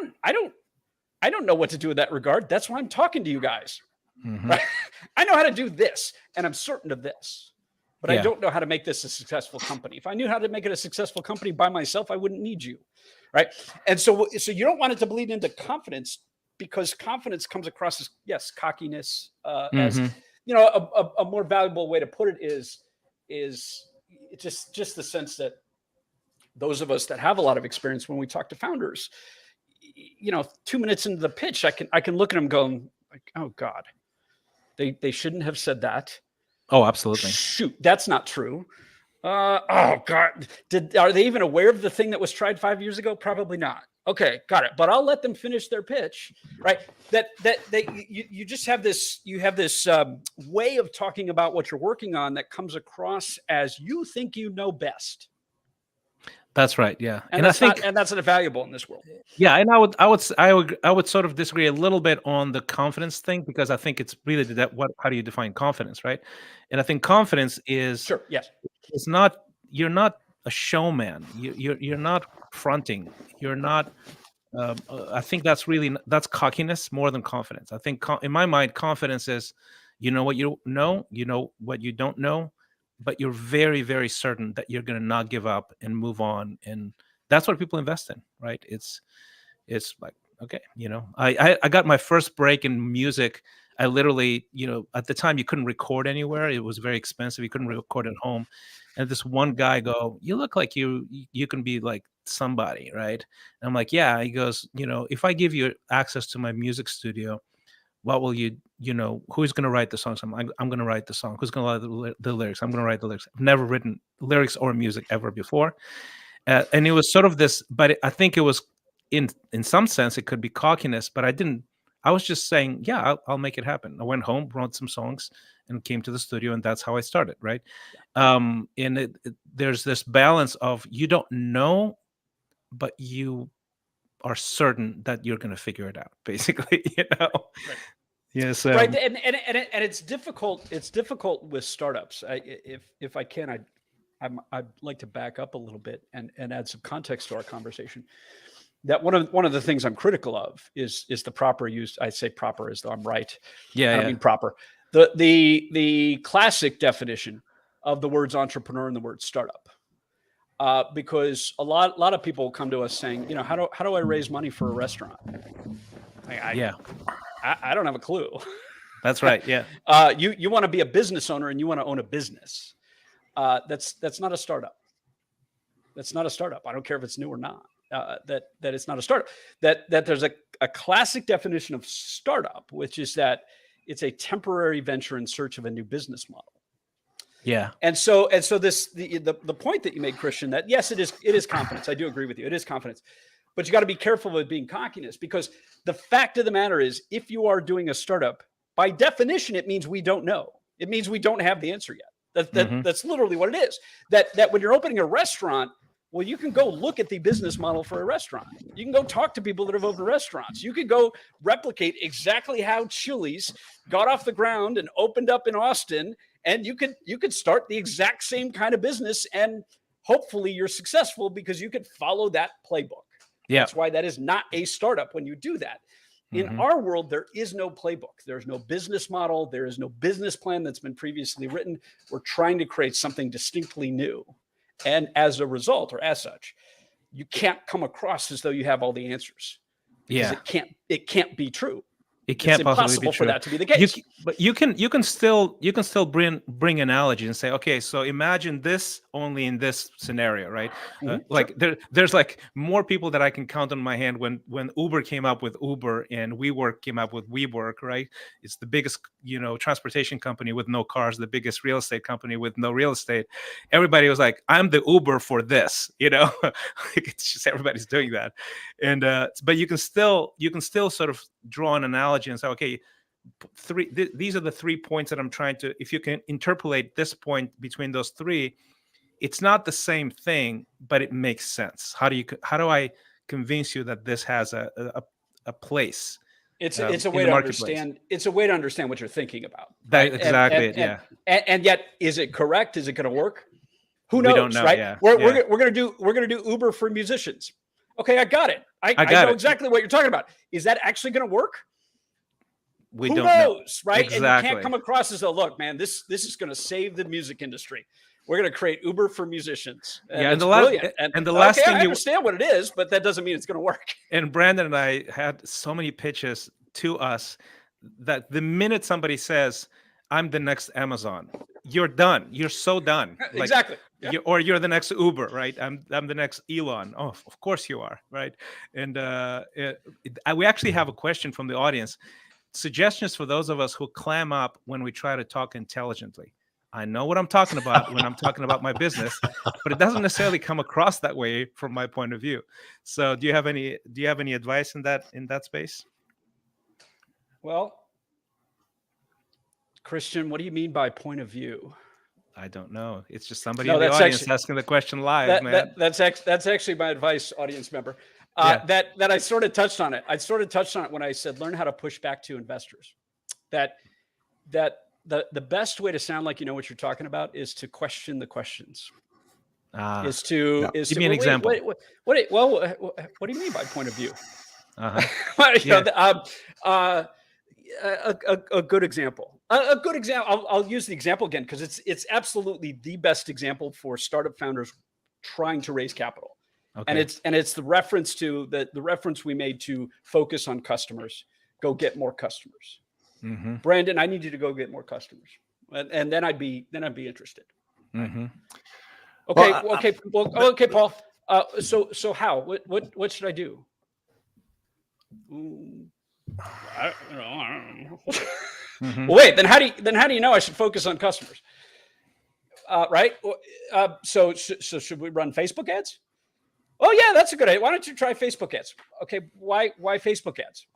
don't know what to do in that regard. That's why I'm talking to you guys. Mm-hmm. Right? I know how to do this, and I'm certain of this, but I don't know how to make this a successful company. If I knew how to make it a successful company by myself, I wouldn't need you. Right. And so you don't want it to bleed into confidence, because confidence comes across as, yes, cockiness, as, a more valuable way to put it is just the sense that those of us that have a lot of experience, when we talk to founders, 2 minutes into the pitch, I can look at them going like, oh God, they shouldn't have said that. Oh, absolutely. Shoot, that's not true. Oh God, are they even aware of the thing that was tried 5 years ago? Probably not. Okay, got it. But I'll let them finish their pitch, right? You just have this. You have this way of talking about what you're working on that comes across as you think you know best. That's right. Yeah, and I think that's not valuable in this world. Yeah, and I would sort of disagree a little bit on the confidence thing, because I think it's really how do you define confidence, right? And I think confidence is sure. Yes. It's not. You're not a showman. You're not fronting. You're not. I think that's cockiness more than confidence. I think in my mind, confidence is You know what you know what you don't know, but you're very, very certain that you're going to not give up and move on. And that's what people invest in, right? It's like, okay, I got my first break in music. I literally, at the time you couldn't record anywhere. It was very expensive. You couldn't record at home. And this one guy go, you look like you can be like somebody, right? And I'm like, yeah. He goes, if I give you access to my music studio, what will who's going to write the songs? I'm going to write the song. Who's going to write the lyrics? I'm going to write the lyrics. I've never written lyrics or music ever before. And it was sort of this, but I think it was in some sense it could be cockiness, but I was just saying, yeah, I'll make it happen. I went home, wrote some songs, and came to the studio, and that's how I started, right? And there's this balance of you don't know, but you are certain that you're going to figure it out, basically, Right. Yes. Right. And it's difficult. It's difficult with startups. If I can, I'd like to back up a little bit and add some context to our conversation. That one of the things I'm critical of is the proper use. I say proper as though I'm right. Yeah. I don't mean proper. The classic definition of the words entrepreneur and the word startup. Because a lot of people come to us saying, how do I raise money for a restaurant? I don't have a clue. That's right. Yeah. You want to be a business owner and you want to own a business. That's not a startup. That's not a startup. I don't care if it's new or not. That it's not a startup. That there's a classic definition of startup, which is that it's a temporary venture in search of a new business model. Yeah. And so the point that you made, Christian, that yes, it is confidence. I do agree with you. It is confidence. But you got to be careful with being cockiness, because the fact of the matter is, if you are doing a startup, by definition, it means we don't know. It means we don't have the answer yet. That's literally what it is. That when you're opening a restaurant, well, you can go look at the business model for a restaurant. You can go talk to people that have opened restaurants. You can go replicate exactly how Chili's got off the ground and opened up in Austin, and you could start the exact same kind of business, and hopefully you're successful because you could follow that playbook. Yeah. That's why that is not a startup when you do that. In our world, there is no playbook. There's no business model. There is no business plan that's been previously written. We're trying to create something distinctly new. And as a result, or as such, you can't come across as though you have all the answers. Yeah. It can't be true. It can't possibly be true for that to be the case. But you can still bring analogy and say, okay, so imagine this only in this scenario, right? Like there's like more people that I can count on my hand when Uber came up with Uber and WeWork came up with WeWork, right? It's the biggest transportation company with no cars, the biggest real estate company with no real estate. Everybody was like, I'm the Uber for this, it's just everybody's doing that, and but you can still sort of draw an analogy and say, okay, these are the 3 points that I'm trying to, if you can interpolate this point between those three, it's not the same thing, but it makes sense. How do I convince you that this has a place? It's a way to understand. It's a way to understand what you're thinking about. Right? Exactly. And yet, is it correct? Is it going to work? Who knows? We don't know, right? Yeah. We're going to do Uber for musicians. Okay, I got it. I know exactly what you're talking about. Is that actually going to work? Who don't knows, know. Right? Exactly. And you can't come across as look, man, this is going to save the music industry. We're going to create Uber for musicians. And the last thing I understand what it is, but that doesn't mean it's going to work. And Brandon and I had so many pitches to us that the minute somebody says, I'm the next Amazon, you're done. You're so done. Exactly. You're the next Uber, right? I'm the next Elon. Oh, of course you are, right? And we actually have a question from the audience. Suggestions for those of us who clam up when we try to talk intelligently. I know what I'm talking about when I'm talking about my business, but it doesn't necessarily come across that way from my point of view. So do you have any advice in that space? Well, Christian, what do you mean by point of view? I don't know. It's just somebody in the audience asking the question live, man. That's actually my advice, audience member. That I sort of touched on it. I sort of touched on it when I said learn how to push back to investors. That the best way to sound like you know what you're talking about is to question the questions. Give me an example. What do you mean by point of view? a good example. A good example. I'll use the example again because it's absolutely the best example for startup founders trying to raise capital. Okay. And it's the reference to the reference we made to focus on customers, go get more customers. Mm-hmm. Brandon, I need you to go get more customers, and then I'd be interested. Mm-hmm. Okay, Well, okay, Paul. So how? What should I do? I don't know. Mm-hmm. Well, wait. Then how do you know I should focus on customers? Right. So should we run Facebook ads? Oh yeah, that's a good idea. Why don't you try Facebook ads? Okay. Why Facebook ads?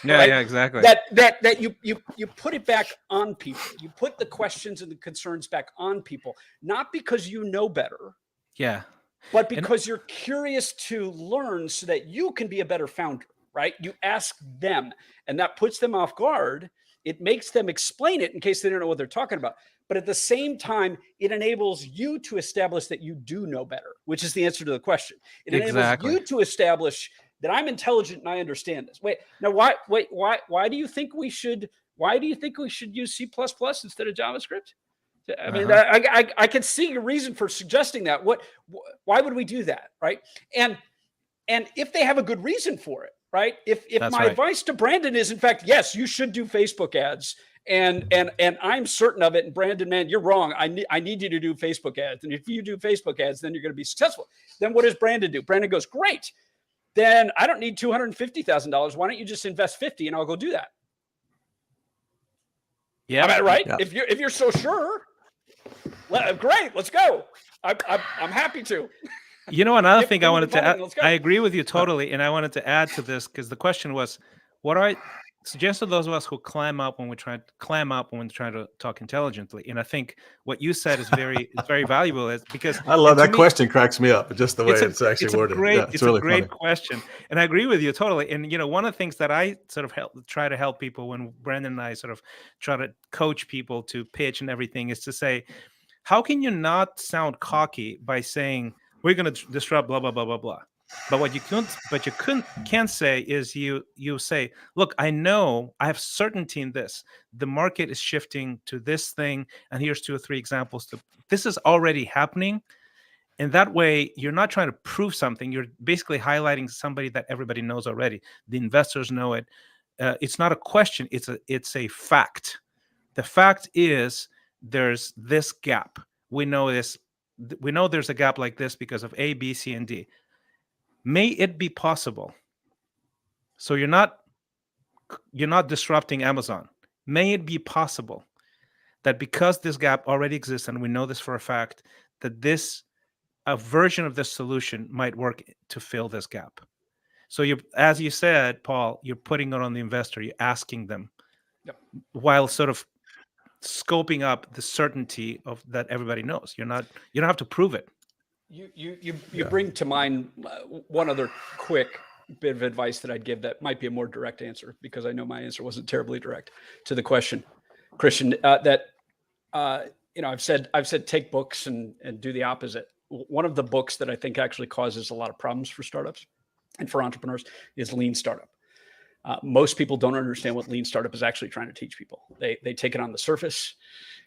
Yeah, Right? yeah, exactly. That you put it back on people. You put the questions and the concerns back on people, not because you know better, Yeah. but And because you're curious to learn so that you can be a better founder, right? You ask them, and that puts them off guard. It makes them explain it in case they don't know what they're talking about. But at the same time, it enables you to establish that you do know better, which is the answer to the question. It enables exactly. you to establish that I'm intelligent and I understand this. Why do you think we should use C++ instead of JavaScript? I mean, I can see a reason for suggesting that. Why would we do that, right? And if they have a good reason for it, right? If That's my right. advice to Brandon is, in fact, yes, you should do Facebook ads, and I'm certain of it. And Brandon, man, you're wrong. I need you to do Facebook ads, and if you do Facebook ads, then you're going to be successful. Then what does Brandon do? Brandon goes, great. Then I don't need $250,000. Why don't you just invest 50 and I'll go do that? Yeah. Am I right? Yeah. If you're so sure, great, let's go. I'm happy to. You know, another thing I Give me wanted the to phone, add, let's go. I agree with you totally, and I wanted to add to this because the question was, what do I suggest to those of us who clam up when we're trying to talk intelligently? And I think what you said is very valuable, is because I love and to that me, question. Cracks me up. Just the way it's actually worded. Yeah, it's really a great funny. question, and I agree with you totally. And you know, one of the things that I sort of try to help people when Brandon and I sort of try to coach people to pitch and everything is to say, how can you not sound cocky by saying we're going to disrupt blah blah blah blah blah? But what you can't say is you say, look, I know I have certainty in this. The market is shifting to this thing, and here's 2 or 3 examples. This is already happening, and that way you're not trying to prove something. You're basically highlighting somebody that everybody knows already. The investors know it. It's not a question. It's a fact. The fact is there's this gap. We know this. We know there's a gap like this because of A, B, C, and D. May it be possible. So you're not disrupting Amazon. May it be possible that because this gap already exists, and we know this for a fact, that a version of this solution might work to fill this gap. So as you said, Paul, you're putting it on the investor. You're asking them, Yep. while sort of scoping up the certainty of that everybody knows. You don't have to prove it. You bring to mind one other quick bit of advice that I'd give that might be a more direct answer, because I know my answer wasn't terribly direct to the question, Christian. I've said take books and do the opposite. One of the books that I think actually causes a lot of problems for startups and for entrepreneurs is Lean Startup. Most people don't understand what Lean Startup is actually trying to teach people. They take it on the surface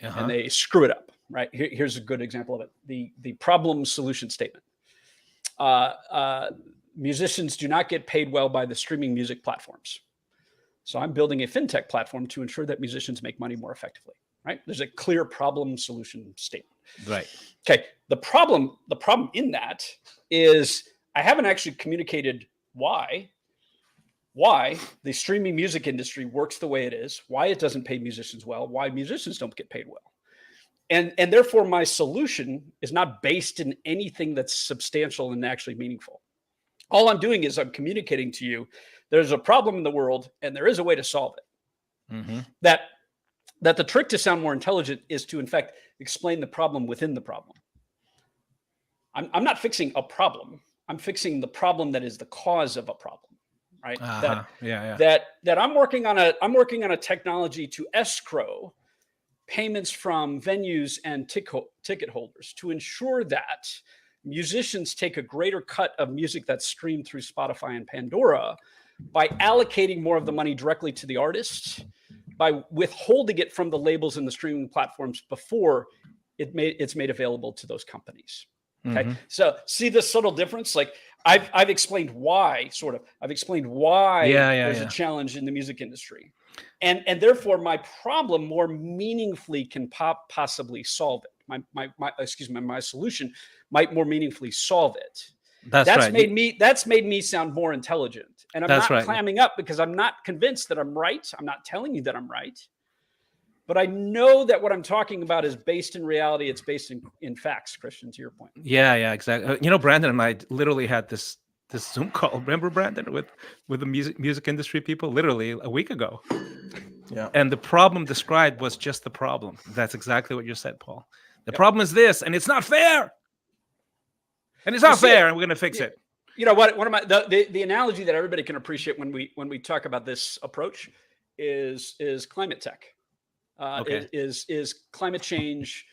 and they screw it up. Right. Here's a good example of it. The problem solution statement. Musicians do not get paid well by the streaming music platforms. So I'm building a fintech platform to ensure that musicians make money more effectively. Right. There's a clear problem solution statement. Right. Okay. The problem in that is I haven't actually communicated why the streaming music industry works the way it is, why it doesn't pay musicians well, why musicians don't get paid well. And therefore, my solution is not based in anything that's substantial and actually meaningful. All I'm doing is I'm communicating to you there's a problem in the world and there is a way to solve it. Mm-hmm. That the trick to sound more intelligent is to, in fact, explain the problem within the problem. I'm not fixing a problem. I'm fixing the problem that is the cause of a problem. Right? That I'm working on a technology to escrow payments from venues and ticket holders to ensure that musicians take a greater cut of music that's streamed through Spotify and Pandora by allocating more of the money directly to the artists, by withholding it from the labels and the streaming platforms before it's made available to those companies. Okay. Mm-hmm. So see the subtle difference? Like I've explained why there's a challenge in the music industry. And therefore my problem more meaningfully can possibly solve it. My solution might more meaningfully solve it. That's right. Made me sound more intelligent. And I'm not clamming up because I'm not convinced that I'm right. I'm not telling you that I'm right. But I know that what I'm talking about is based in reality. It's based in facts, Christian, to your point. Yeah, exactly. Brandon and I literally had this Zoom call. Remember, Brandon, with the music industry people, literally a week ago. Yeah. And the problem described was just the problem. That's exactly what you said, Paul. The problem is this, and it's not fair. And it's not fair, and we're going to fix it. You know what? One of the analogy that everybody can appreciate when we talk about this approach is climate tech. Is climate change,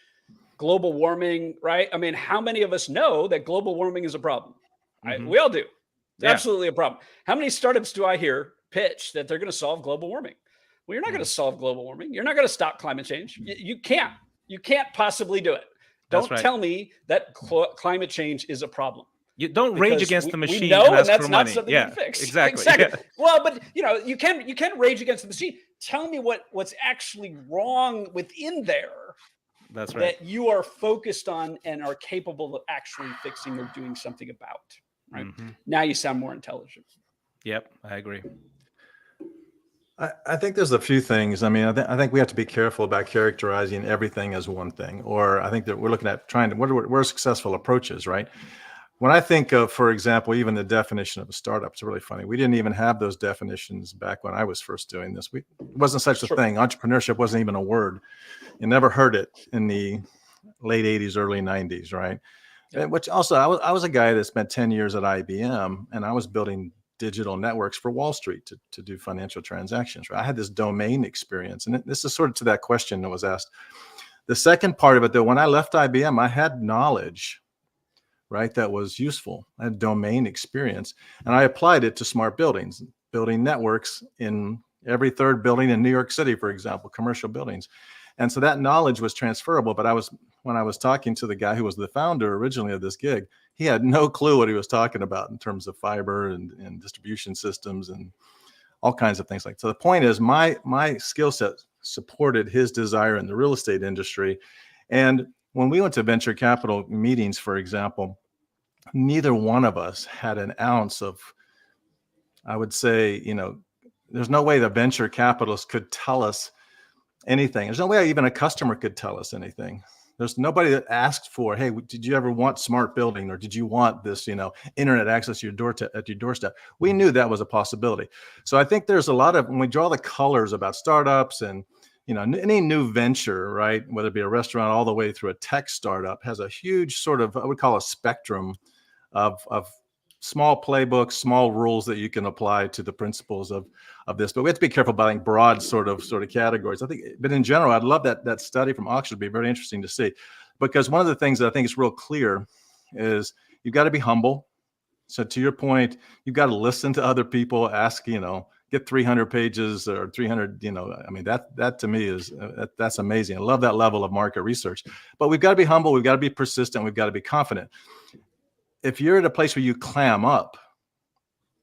global warming, right? I mean, how many of us know that global warming is a problem? Mm-hmm. We all do. It's absolutely a problem. How many startups do I hear pitch that they're going to solve global warming? Well, you're not going to solve global warming. You're not going to stop climate change. You can't. You can't possibly do it. Don't tell me that climate change is a problem. You don't rage against the machine. We know, and that's not money. Something you can fix. Exactly. Yeah. Well, but you can rage against the machine. Tell me what's actually wrong within there. That's right. That you are focused on and are capable of actually fixing or doing something about. Right. Mm-hmm. Now you sound more intelligent. Yep, I agree. I think there's a few things. I mean, I think we have to be careful about characterizing everything as one thing, or I think that we're looking at what are successful approaches, right? When I think of, for example, even the definition of a startup, it's really funny. We didn't even have those definitions back when I was first doing this. It wasn't such a thing. Entrepreneurship wasn't even a word. You never heard it in the late 80s, early 90s, right? Yeah. Which also, I was a guy that spent 10 years at IBM, and I was building digital networks for Wall Street to do financial transactions. Right? I had this domain experience, and this is sort of to that question that was asked. The second part of it, though, when I left IBM, I had knowledge, right, that was useful. I had domain experience, and I applied it to smart buildings, building networks in every third building in New York City, for example, commercial buildings. And so that knowledge was transferable. But when I was talking to the guy who was the founder originally of this gig, he had no clue what he was talking about in terms of fiber and distribution systems and all kinds of things like that. So the point is, my skill set supported his desire in the real estate industry. And when we went to venture capital meetings, for example, neither one of us had an ounce of, I would say, there's no way the venture capitalists could tell us anything. There's no way even a customer could tell us anything. There's nobody that asked for, hey, did you ever want smart building, or did you want this, internet access at your doorstep? We knew that was a possibility. So I think there's a lot of, when we draw the colors about startups and, any new venture, right, whether it be a restaurant all the way through a tech startup, has a huge sort of, I would call a spectrum of small playbooks, small rules that you can apply to the principles of this. But we have to be careful about broad sort of categories. I think, but in general, I'd love that study from Oxford. It'd be very interesting to see, because one of the things that I think is real clear is you've got to be humble. So to your point, you've got to listen to other people, ask, get 300 pages or 300, I mean, that to me is, that's amazing. I love that level of market research, but we've got to be humble. We've got to be persistent. We've got to be confident. If you're at a place where you clam up,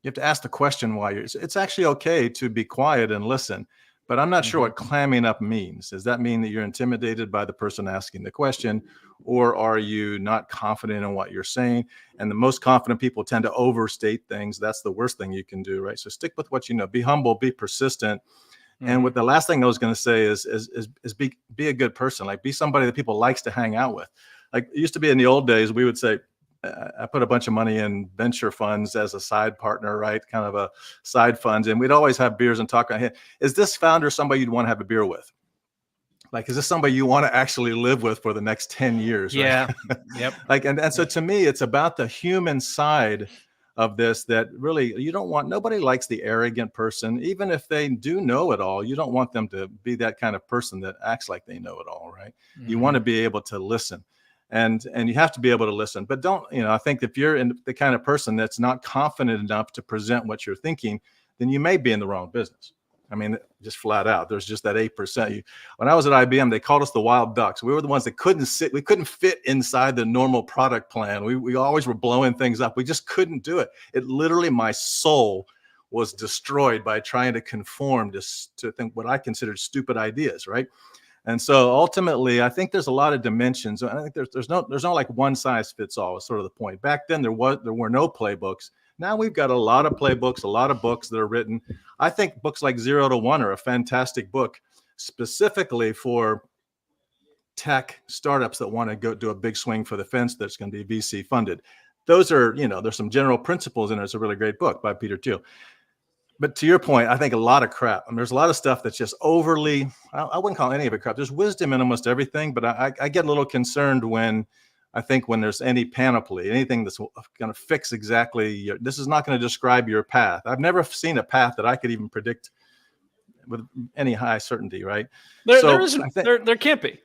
you have to ask the question why it's actually okay to be quiet and listen, but I'm not sure what clamming up means. Does that mean that you're intimidated by the person asking the question, or are you not confident in what you're saying? And the most confident people tend to overstate things. That's the worst thing you can do, right? So stick with what you know, be humble, be persistent. And what the last thing I was going to say is be a good person. Like, be somebody that people likes to hang out with. Like, it used to be in the old days, we would say, I put a bunch of money in venture funds as a side partner, right? Kind of a side funds. And we'd always have beers and talk about, hey, is this founder somebody you'd want to have a beer with? Like, is this somebody you want to actually live with for the next 10 years? Right? Yeah. Yep. Like, and so to me, it's about the human side of this, that really nobody likes the arrogant person. Even if they do know it all, you don't want them to be that kind of person that acts like they know it all, right? You want to be able to listen. And you have to be able to listen, but don't, I think if you're the kind of person that's not confident enough to present what you're thinking, then you may be in the wrong business. I mean, just flat out, there's just that 8%. When I was at IBM, they called us the wild ducks. We were the ones that we couldn't fit inside the normal product plan. We always were blowing things up. We just couldn't do it. It literally, my soul was destroyed by trying to conform to think what I considered stupid ideas, right? And so ultimately, I think there's a lot of dimensions. I think there's no like one size fits all is sort of the point. Back then, there were no playbooks. Now we've got a lot of playbooks, a lot of books that are written. I think books like 0 to 1 are a fantastic book specifically for tech startups that want to go do a big swing for the fence that's going to be VC funded. Those are, there's some general principles in it. It's a really great book by Peter Thiel. But to your point, I think a lot of crap. I mean, there's a lot of stuff that's just overly, I wouldn't call any of it crap. There's wisdom in almost everything, but I get a little concerned when there's any panoply, anything that's going to fix exactly, this is not going to describe your path. I've never seen a path that I could even predict with any high certainty, right? There isn't, there can't be.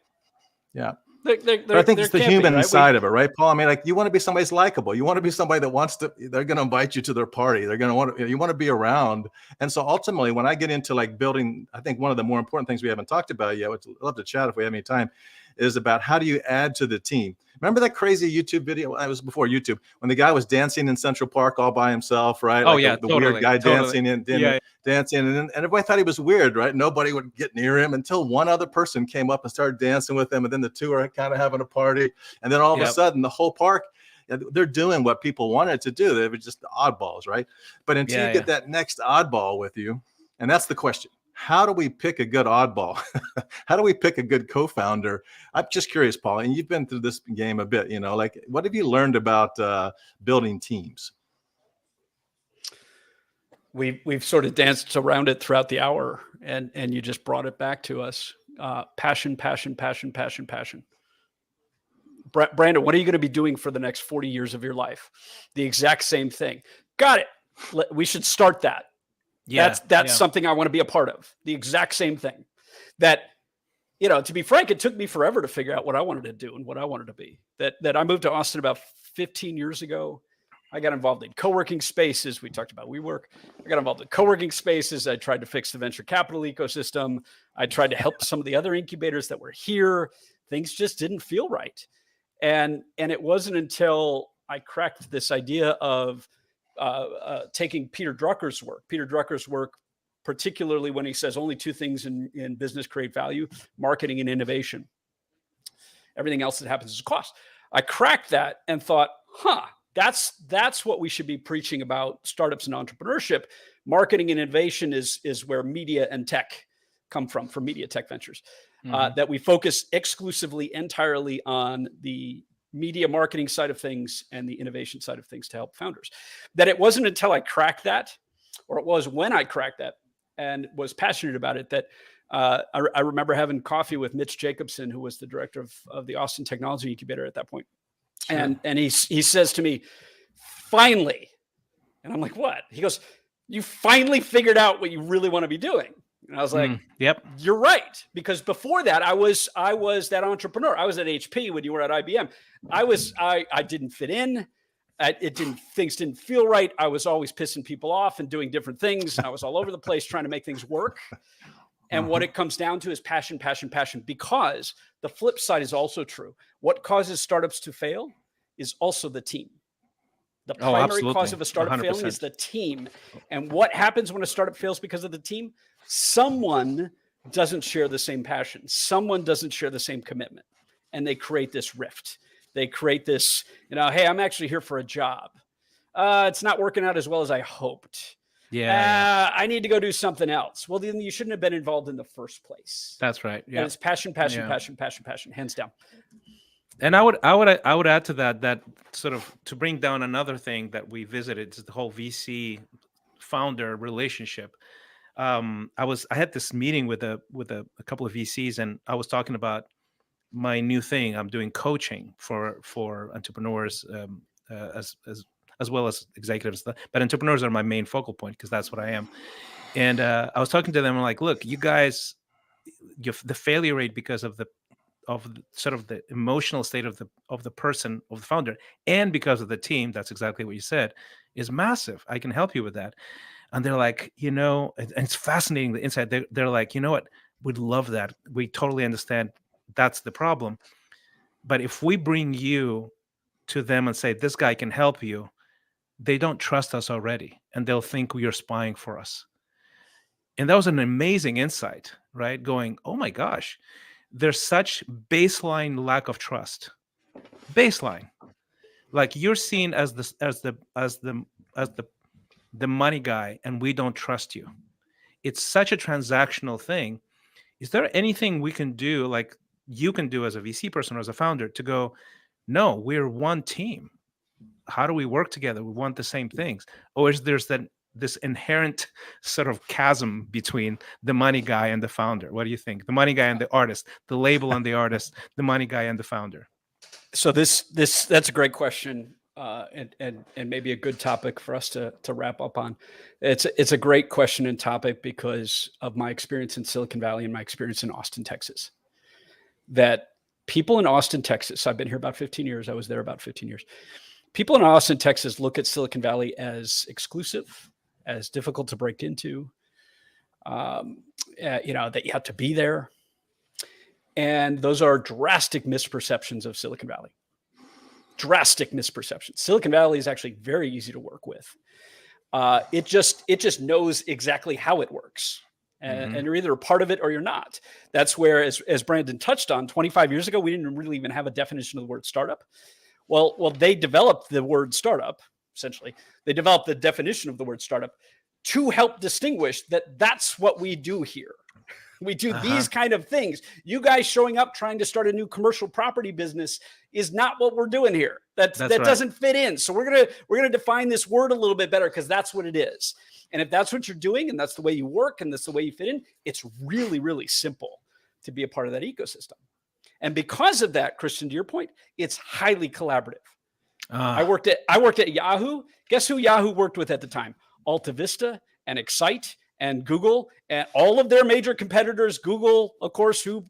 Yeah. But I think it's the human side of it, right, Paul? I mean, like, you want to be somebody who's likable. You want to be somebody that they're going to invite you to their party. They're going to you want to be around. And so ultimately, when I get into like building, I think one of the more important things we haven't talked about yet, which I'd love to chat if we have any time, is about how do you add to the team? Remember that crazy YouTube video? It was before YouTube, when the guy was dancing in Central Park all by himself, right? Oh, like yeah, the totally, weird guy totally. dancing, and everybody thought he was weird, right? Nobody would get near him until one other person came up and started dancing with him, and then the two are kind of having a party, and then all of a sudden, the whole park, they're doing what people wanted to do. They were just the oddballs, right? But until you get that next oddball with you, and that's the question. How do we pick a good oddball? How do we pick a good co-founder? I'm just curious, Paul, and you've been through this game a bit, like what have you learned about building teams? We've sort of danced around it throughout the hour, and you just brought it back to us. Passion. Brandon, what are you going to be doing for the next 40 years of your life? The exact same thing. Got it. We should start that. Yeah, that's something I want to be a part of. The exact same thing. That, to be frank, it took me forever to figure out what I wanted to do and what I wanted to be. That I moved to Austin about 15 years ago. I got involved in co-working spaces. We talked about WeWork. I got involved in co-working spaces. I tried to fix the venture capital ecosystem. I tried to help some of the other incubators that were here. Things just didn't feel right. And it wasn't until I cracked this idea of taking Peter Drucker's work, particularly when he says only two things in business create value: marketing and innovation. Everything else that happens is a cost. I cracked that and thought, that's what we should be preaching about startups and entrepreneurship. Marketing and innovation is where media and tech come from, for media tech ventures. That we focus exclusively, entirely on the media marketing side of things and the innovation side of things to help founders. That it wasn't until I cracked that, or it was when I cracked that and was passionate about it, that I remember having coffee with Mitch Jacobson, who was the director of the Austin Technology Incubator at that point. Sure. And he says to me, finally, and I'm like, what? He goes, you finally figured out what you really want to be doing. And I was like, yep, you're right. Because before that, I was that entrepreneur. I was at HP when you were at IBM. I didn't fit in. Things didn't feel right. I was always pissing people off and doing different things. And I was all over the place trying to make things work. And what it comes down to is passion, because the flip side is also true. What causes startups to fail is also the team. The primary cause of a startup 100%. Failing is the team. And what happens when a startup fails because of the team? Someone doesn't share the same passion. Someone doesn't share the same commitment. And they create this rift. They create this, hey, I'm actually here for a job. It's not working out as well as I hoped. I need to go do something else. Well, then you shouldn't have been involved in the first place. That's right. Yeah. And it's passion, hands down. And I would add to that sort of, to bring down another thing that we visited, is the whole VC founder relationship. I had this meeting with a couple of VCs, and I was talking about my new thing. I'm doing coaching for entrepreneurs, as well as executives, but entrepreneurs are my main focal point because that's what I am. And I was talking to them, I'm like, look, you guys, the failure rate because of sort of the emotional state of the person, of the founder, and because of the team, that's exactly what you said, is massive. I can help you with that. And they're like, and it's fascinating, the insight. They're like, you know what? We'd love that. We totally understand that's the problem. But if we bring you to them and say, this guy can help you, they don't trust us already. And they'll think we are spying for us. And that was an amazing insight, right? Going, oh my gosh, there's such baseline lack of trust. Baseline. Like you're seen as the money guy, and we don't trust you. It's such a transactional thing. Is there anything we can do, like you can do as a VC person or as a founder, to go, no, we're one team. How do we work together? We want the same things. Or is there's this inherent sort of chasm between the money guy and the founder? What do you think? The money guy and the artist, the label and the artist, the money guy and the founder. So that's a great question, and maybe a good topic for us to wrap up on. It's a great question and topic because of my experience in Silicon Valley and my experience in Austin, Texas. That people in Austin, Texas, I've been here about 15 years. I was there about 15 years. People in Austin, Texas look at Silicon Valley as exclusive, as difficult to break into, that you have to be there. And those are drastic misperceptions of Silicon Valley. Drastic misperceptions. Silicon Valley is actually very easy to work with. It just knows exactly how it works. And you're either a part of it or you're not. That's where, as Brandon touched on, 25 years ago, we didn't really even have a definition of the word startup. Well, they developed the word startup, essentially. They developed the definition of the word startup to help distinguish that that's what we do here. We do these kind of things. You guys showing up trying to start a new commercial property business is not what we're doing here. That right. Doesn't fit in. So we're gonna define this word a little bit better because that's what it is. And if that's what you're doing and that's the way you work and that's the way you fit in, it's really, really simple to be a part of that ecosystem. And because of that, Christian, to your point, it's highly collaborative. I worked at Yahoo. Guess who Yahoo worked with at the time? Alta Vista and Excite and Google and all of their major competitors. Google, of course, who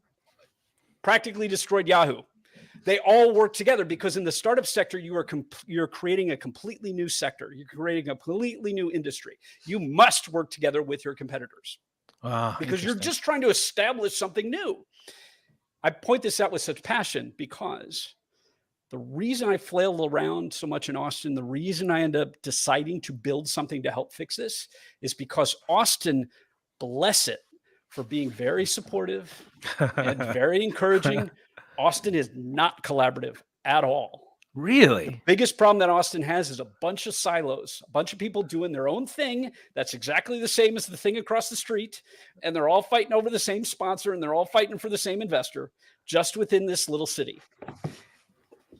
practically destroyed Yahoo. They all work together because in the startup sector, you're creating a completely new sector. You're creating a completely new industry. You must work together with your competitors because you're just trying to establish something new. I point this out with such passion because the reason I flailed around so much in Austin, the reason I end up deciding to build something to help fix this is because Austin, bless it, for being very supportive and very encouraging. Austin is not collaborative at all. Really? The biggest problem that Austin has is a bunch of silos, a bunch of people doing their own thing that's exactly the same as the thing across the street, and they're all fighting over the same sponsor, and they're all fighting for the same investor just within this little city.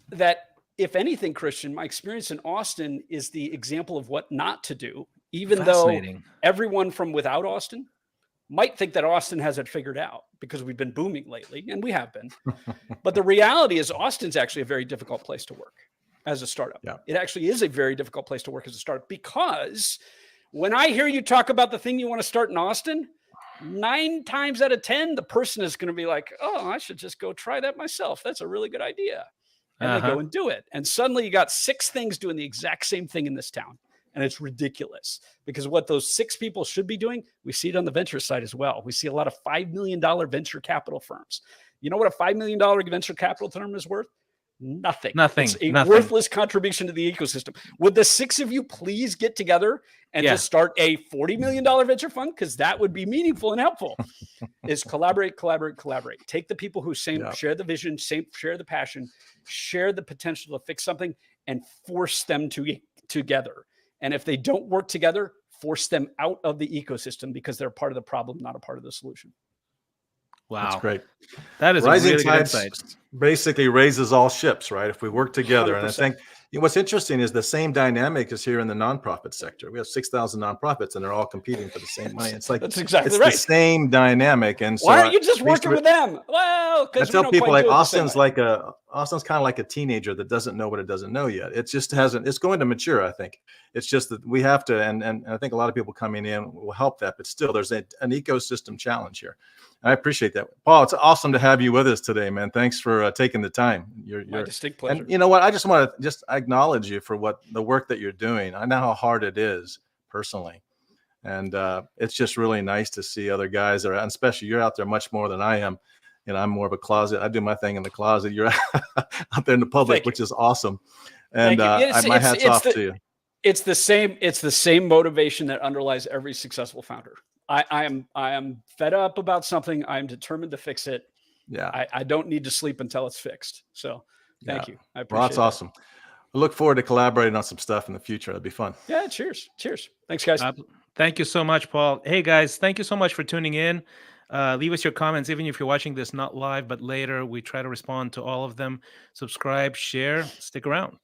That, if anything, Christian, my experience in Austin is the example of what not to do, even though everyone from without Austin might think that Austin has it figured out because we've been booming lately, and we have been. But the reality is Austin's actually a very difficult place to work as a startup. Yeah. It actually is a very difficult place to work as a startup because when I hear you talk about the thing you want to start in Austin, 9 times out of 10, the person is going to be like, oh, I should just go try that myself. That's a really good idea. And they go and do it. And suddenly you got 6 things doing the exact same thing in this town. And it's ridiculous because what those 6 people should be doing, we see it on the venture side as well. We see a lot of $5 million venture capital firms. You know what a $5 million venture capital firm is worth? Nothing. It's a worthless contribution to the ecosystem. Would the 6 of you please get together and just start a $40 million venture fund? Because that would be meaningful and helpful. Is collaborate, collaborate, collaborate. Take the people who share the vision, share the passion, share the potential to fix something, and force them together. And if they don't work together, force them out of the ecosystem because they're part of the problem, not a part of the solution. Wow. That's great. That is Rising a really good tides insight. Basically raises all ships, right? If we work together. 100%. And I think what's interesting is the same dynamic is here in the nonprofit sector. We have 6,000 nonprofits and they're all competing for the same money. It's like, that's exactly it's right. the same dynamic. And so why aren't you just working with them? Well, I tell people like Austin's kind of like a teenager that doesn't know what it doesn't know yet. It just it's going to mature, I think. It's just that we have to, and I think a lot of people coming in will help that, but still there's an ecosystem challenge here. I appreciate that. Paul, it's awesome to have you with us today, man. Thanks for taking the time. You're my distinct pleasure. And you know what? I just want to acknowledge you for the work that you're doing. I know how hard it is personally. And it's just really nice to see other guys that are, and especially you're out there much more than I am. And I'm more of a closet. I do my thing in the closet. You're out there in the public, which is awesome. And my hat's off to you. It's the same motivation that underlies every successful founder. I am fed up about something. I'm determined to fix it. Yeah. I don't need to sleep until it's fixed. So thank you. I appreciate it. Well, that's awesome. I look forward to collaborating on some stuff in the future. That'd be fun. Yeah. Cheers. Thanks, guys. Thank you so much, Paul. Hey, guys, thank you so much for tuning in. Leave us your comments, even if you're watching this not live, but later. We try to respond to all of them. Subscribe, share, stick around.